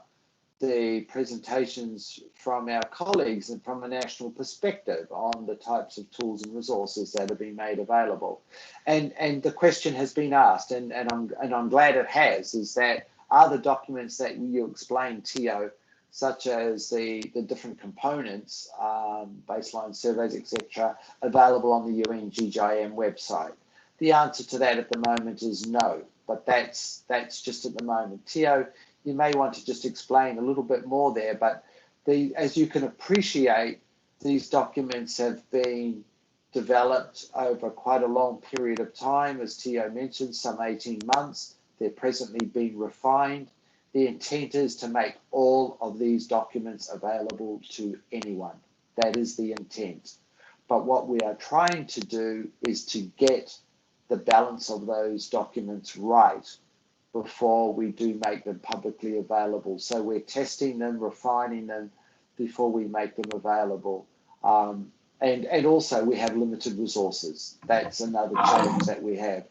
the presentations from our colleagues and from a national perspective on the types of tools and resources that are being made available. And the question has been asked, and I'm glad it has, is that are the documents that you explained, Tio, such as the different components, baseline surveys, etc., available on the UN-GGIM website? The answer to that at the moment is no, but that's just at the moment. Tio, you may want to just explain a little bit more there, but as you can appreciate, these documents have been developed over quite a long period of time, as Tio mentioned, some 18 months. They're presently being refined. The intent is to make all of these documents available to anyone. That is the intent. But what we are trying to do is to get the balance of those documents right before we do make them publicly available. So we're testing them, refining them before we make them available. And also we have limited resources. That's another challenge that we have.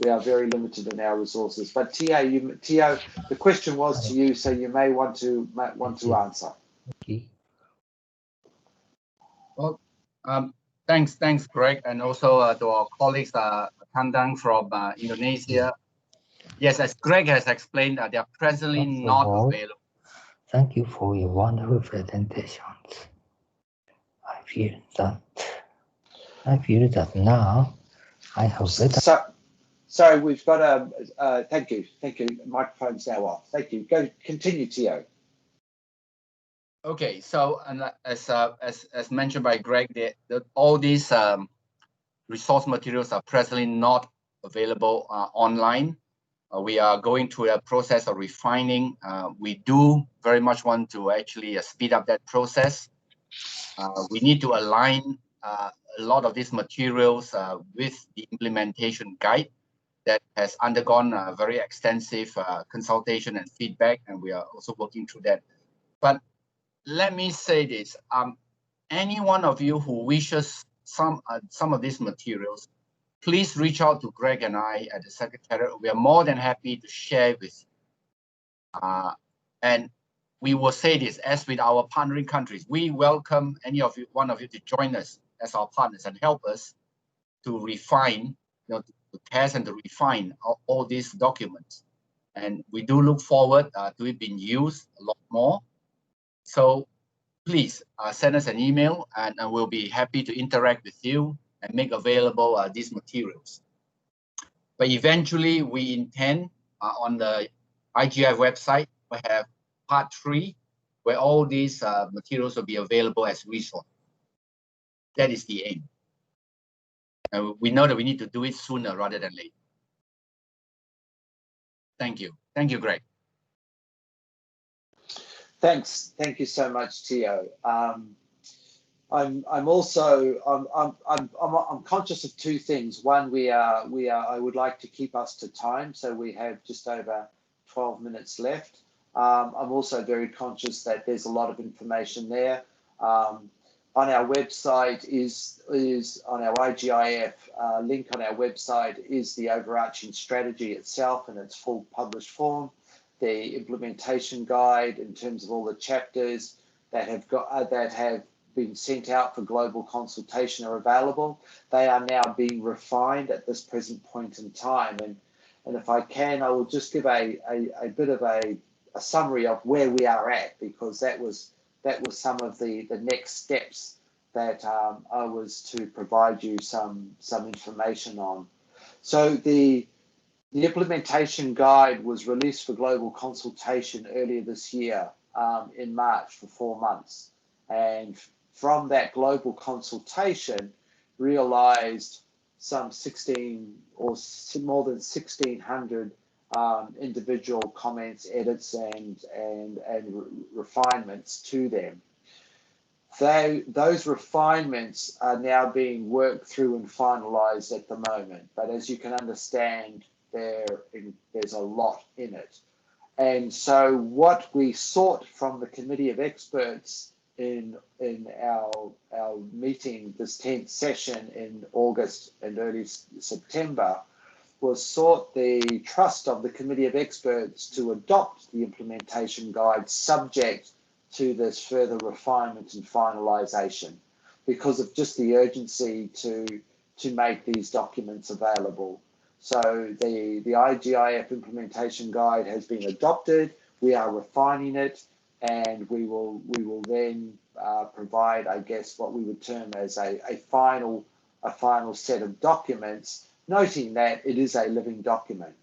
We are very limited in our resources. But Tio, the question was to you, so you may want to answer. Okay. Well, thanks, Greg, and also to our colleagues, Kandang from Indonesia. Yes, as Greg has explained, they are presently not available. Thank you for your wonderful presentations. I feel that now I have better. Sorry, we've got a, thank you. Microphone's now off. Thank you. Go, continue, Tio. Okay, so and as mentioned by Greg, all these resource materials are presently not available online. We are going through a process of refining. We do very much want to actually speed up that process. We need to align a lot of these materials with the implementation guide that has undergone a very extensive consultation and feedback, and we are also working through that. But let me say this, any one of you who wishes some of these materials, please reach out to Greg and I at the Secretariat. We are more than happy to share with you. And we will say this, as with our partnering countries, we welcome any of you, one of you, to join us as our partners and help us to refine, to test and to refine all these documents. And we do look forward to it being used a lot more. So please send us an email, and we'll be happy to interact with you and make available these materials. But eventually, we intend on the IGIF website, we have part 3, where all these materials will be available as resource. That is the aim. And we know that we need to do it sooner rather than later. Thank you. Thank you, Greg. Thanks. Thank you so much, Tio. I'm conscious of two things. One, I would like to keep us to time, so we have just over 12 minutes left. I'm also very conscious that there's a lot of information there. On our website is on our IGIF link on our website is the overarching strategy itself in its full published form. The implementation guide in terms of all the chapters that have been sent out for global consultation are available. They are now being refined at this present point in time. And if I can, I will just give a bit of a summary of where we are at, because that was some of the next steps that I was to provide you some information on. So the implementation guide was released for global consultation earlier this year in March for 4 months. And from that global consultation, realized some 16 or more than 1,600 individual comments, edits, and refinements to them. Those refinements are now being worked through and finalized at the moment. But as you can understand, there's a lot in it. And so what we sought from the Committee of Experts in our meeting, this 10th session in August and early September, was sought the trust of the Committee of Experts to adopt the implementation guide subject to this further refinement and finalization, because of just the urgency to make these documents available. So the IGIF implementation guide has been adopted. We are refining it, and we will then provide, I guess, what we would term as a final set of documents, noting that it is a living document.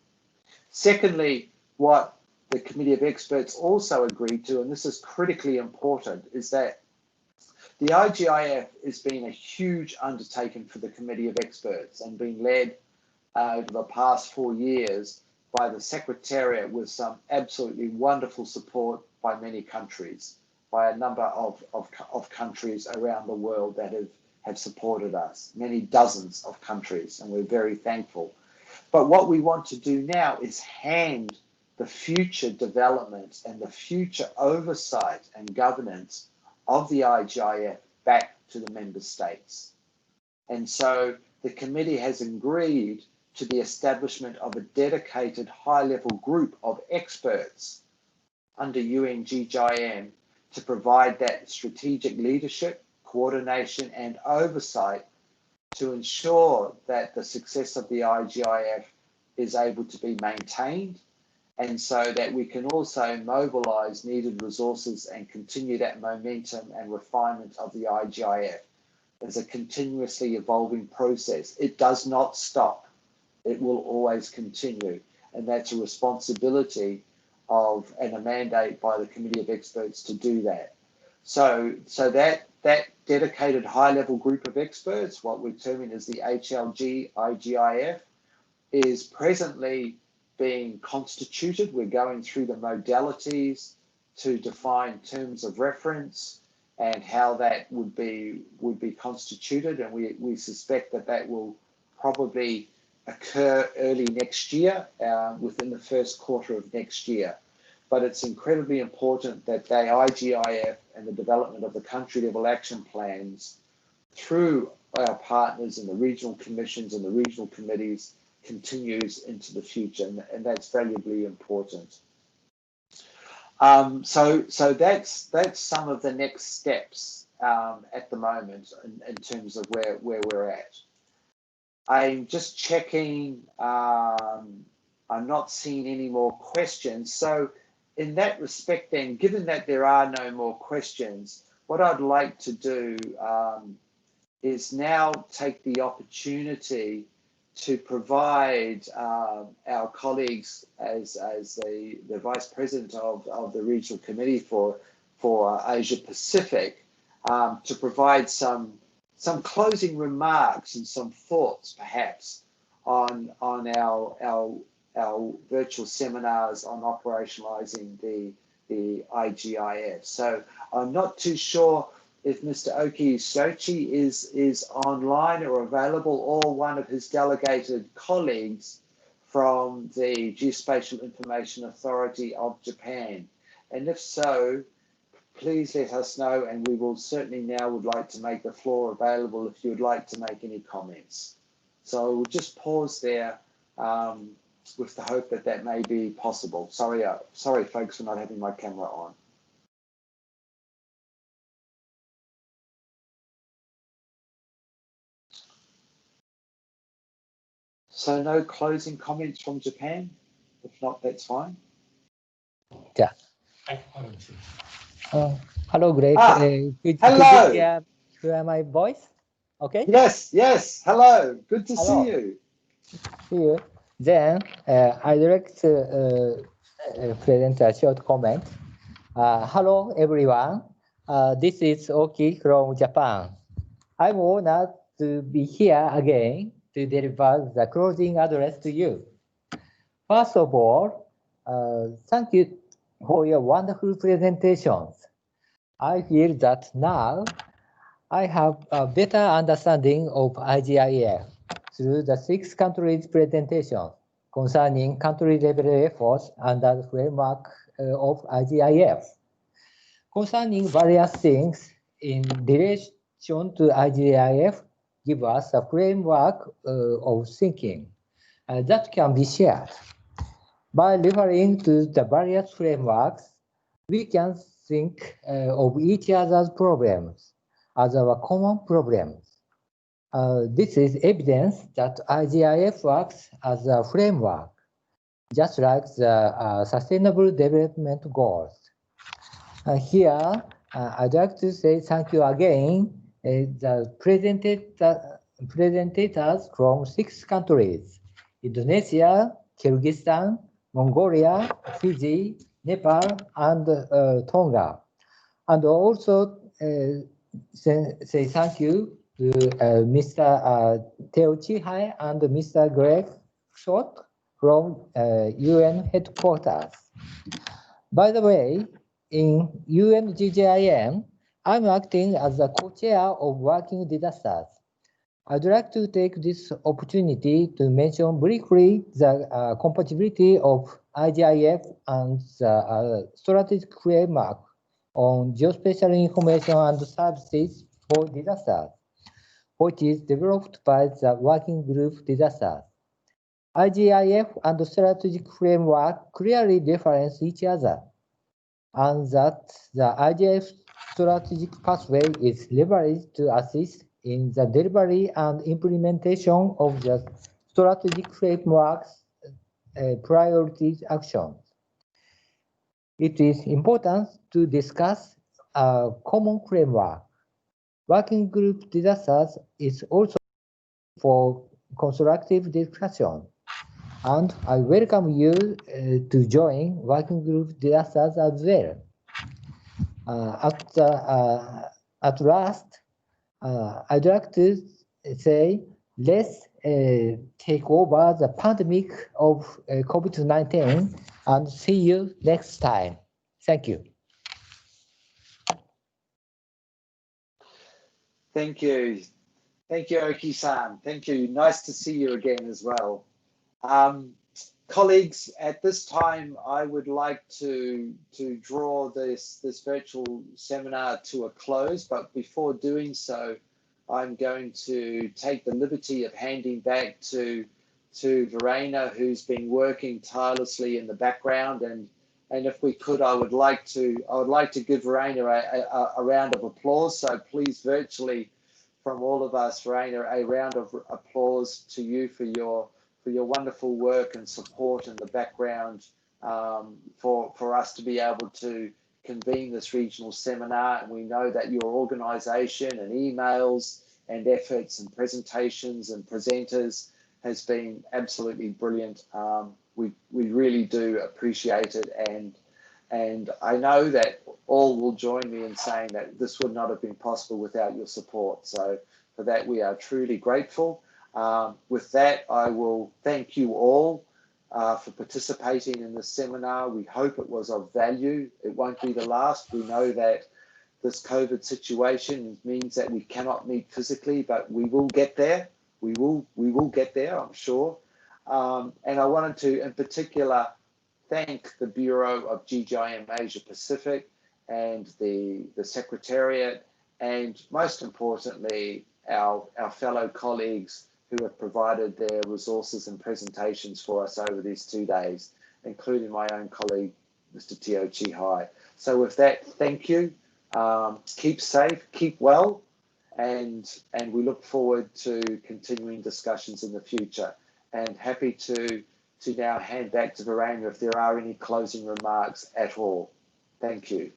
Secondly, what the Committee of Experts also agreed to, and this is critically important, is that the IGIF has been a huge undertaking for the Committee of Experts and been led over the past 4 years by the Secretariat with some absolutely wonderful support by many countries, by a number of countries around the world that have supported us, many dozens of countries, and we're very thankful. But what we want to do now is hand the future development and the future oversight and governance of the IGIF back to the member states. And so the committee has agreed to the establishment of a dedicated high-level group of experts under UN-GGIM to provide that strategic leadership, coordination, and oversight to ensure that the success of the IGIF is able to be maintained, and so that we can also mobilize needed resources and continue that momentum and refinement of the IGIF as a continuously evolving process. It does not stop. it will always continue. And that's a responsibility of and a mandate by the Committee of Experts to do that. So that dedicated high-level group of experts, what we're terming as the HLG-IGIF, is presently being constituted. We're going through the modalities to define terms of reference and how that would be constituted, and we suspect that will probably occur early next year, within the first quarter of next year. But it's incredibly important that the IGIF and the development of the country level action plans through our partners in the regional commissions and the regional committees continues into the future, and that's valuably important. So that's some of the next steps at the moment in terms of where we're at. I'm just checking. I'm not seeing any more questions. So in that respect, then, given that there are no more questions, what I'd like to do is now take the opportunity to provide our colleagues as the Vice President of the Regional Committee for Asia Pacific to provide some closing remarks and some thoughts perhaps on our virtual seminars on operationalizing the IGIF. So I'm not too sure if Mr. Oki Sochi is online or available, or one of his delegated colleagues from the Geospatial Information Authority of Japan. And if so, please let us know, and we will certainly now would like to make the floor available if you would like to make any comments. So we'll just pause there with the hope that may be possible. Sorry folks for not having my camera on. So no closing comments from Japan? If not, that's fine. Yeah. Hello, Greg. Hello. Could you hear my voice? Okay. Yes. Hello. Good to see you. See you. Then I'd like to present a short comment. Hello, everyone. This is Oki from Japan. I'm honored to be here again to deliver the closing address to you. First of all, thank you for your wonderful presentations. I feel that now I have a better understanding of IGIF through the 6 countries' presentation concerning country-level efforts under the framework of IGIF. Concerning various things in relation to IGIF, give us a framework of thinking that can be shared. By referring to the various frameworks, we can think of each other's problems as our common problems. This is evidence that IGIF works as a framework, just like the Sustainable Development Goals. Here, I'd like to say thank you again, the presentators from 6 countries: Indonesia, Kyrgyzstan, Mongolia, Fiji, Nepal, and Tonga. And also say thank you to Mr. Teo Chihai and Mr. Greg Schott from UN headquarters. By the way, in UN-GGIM, I'm acting as the co-chair of Working Disasters. I'd like to take this opportunity to mention briefly the compatibility of IGIF and the strategic framework on geospatial information and services for disasters, which is developed by the Working Group Disasters. IGIF and strategic framework clearly difference each other, and that the IGIF strategic pathway is leveraged to assist in the delivery and implementation of the strategic framework's priority actions. It is important to discuss a common framework. Working Group Disasters is also for constructive discussion and I welcome you to join working group disasters as well. At last, I'd like to say, let's take over the pandemic of COVID-19 and see you next time. Thank you. Thank you. Thank you, Oki-san. Thank you. Nice to see you again as well. Colleagues, at this time, I would like to draw this virtual seminar to a close, but before doing so, I'm going to take the liberty of handing back to Verena, who's been working tirelessly in the background, and if we could, I would like to give Verena a round of applause. So please, virtually, from all of us, Verena, a round of applause to you for your wonderful work and support in the background for us to be able to convene this regional seminar. And we know that your organization and emails and efforts and presentations and presenters has been absolutely brilliant. We really do appreciate it, and I know that all will join me in saying that this would not have been possible without your support. So for that, we are truly grateful. With that, I will thank you all for participating in this seminar. We hope it was of value. It won't be the last. We know that this COVID situation means that we cannot meet physically, but we will get there. We will get there, I'm sure. And I wanted to, in particular, thank the Bureau of GGIM Asia Pacific and the Secretariat, and most importantly, our fellow colleagues who have provided their resources and presentations for us over these 2 days, including my own colleague, Mr. Teo Chihai. So with that, thank you. Keep safe, keep well, and we look forward to continuing discussions in the future. And happy to now hand back to Verena if there are any closing remarks at all. Thank you.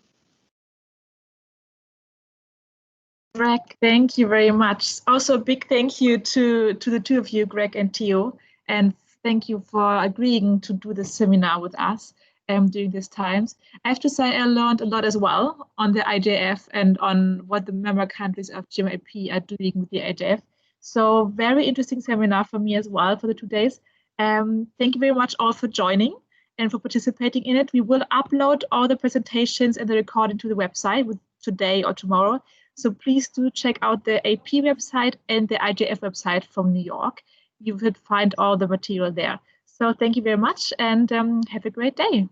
Greg, thank you very much. Also, a big thank you to the two of you, Greg and Theo, and thank you for agreeing to do this seminar with us during these times. I have to say I learned a lot as well on the IGIF and on what the member countries of GGIM-AP are doing with the IGIF. So very interesting seminar for me as well for the 2 days. Thank you very much all for joining and for participating in it. We will upload all the presentations and the recording to the website today or tomorrow. So please do check out the AP website and the IGIF website from New York. You will find all the material there. So thank you very much and have a great day.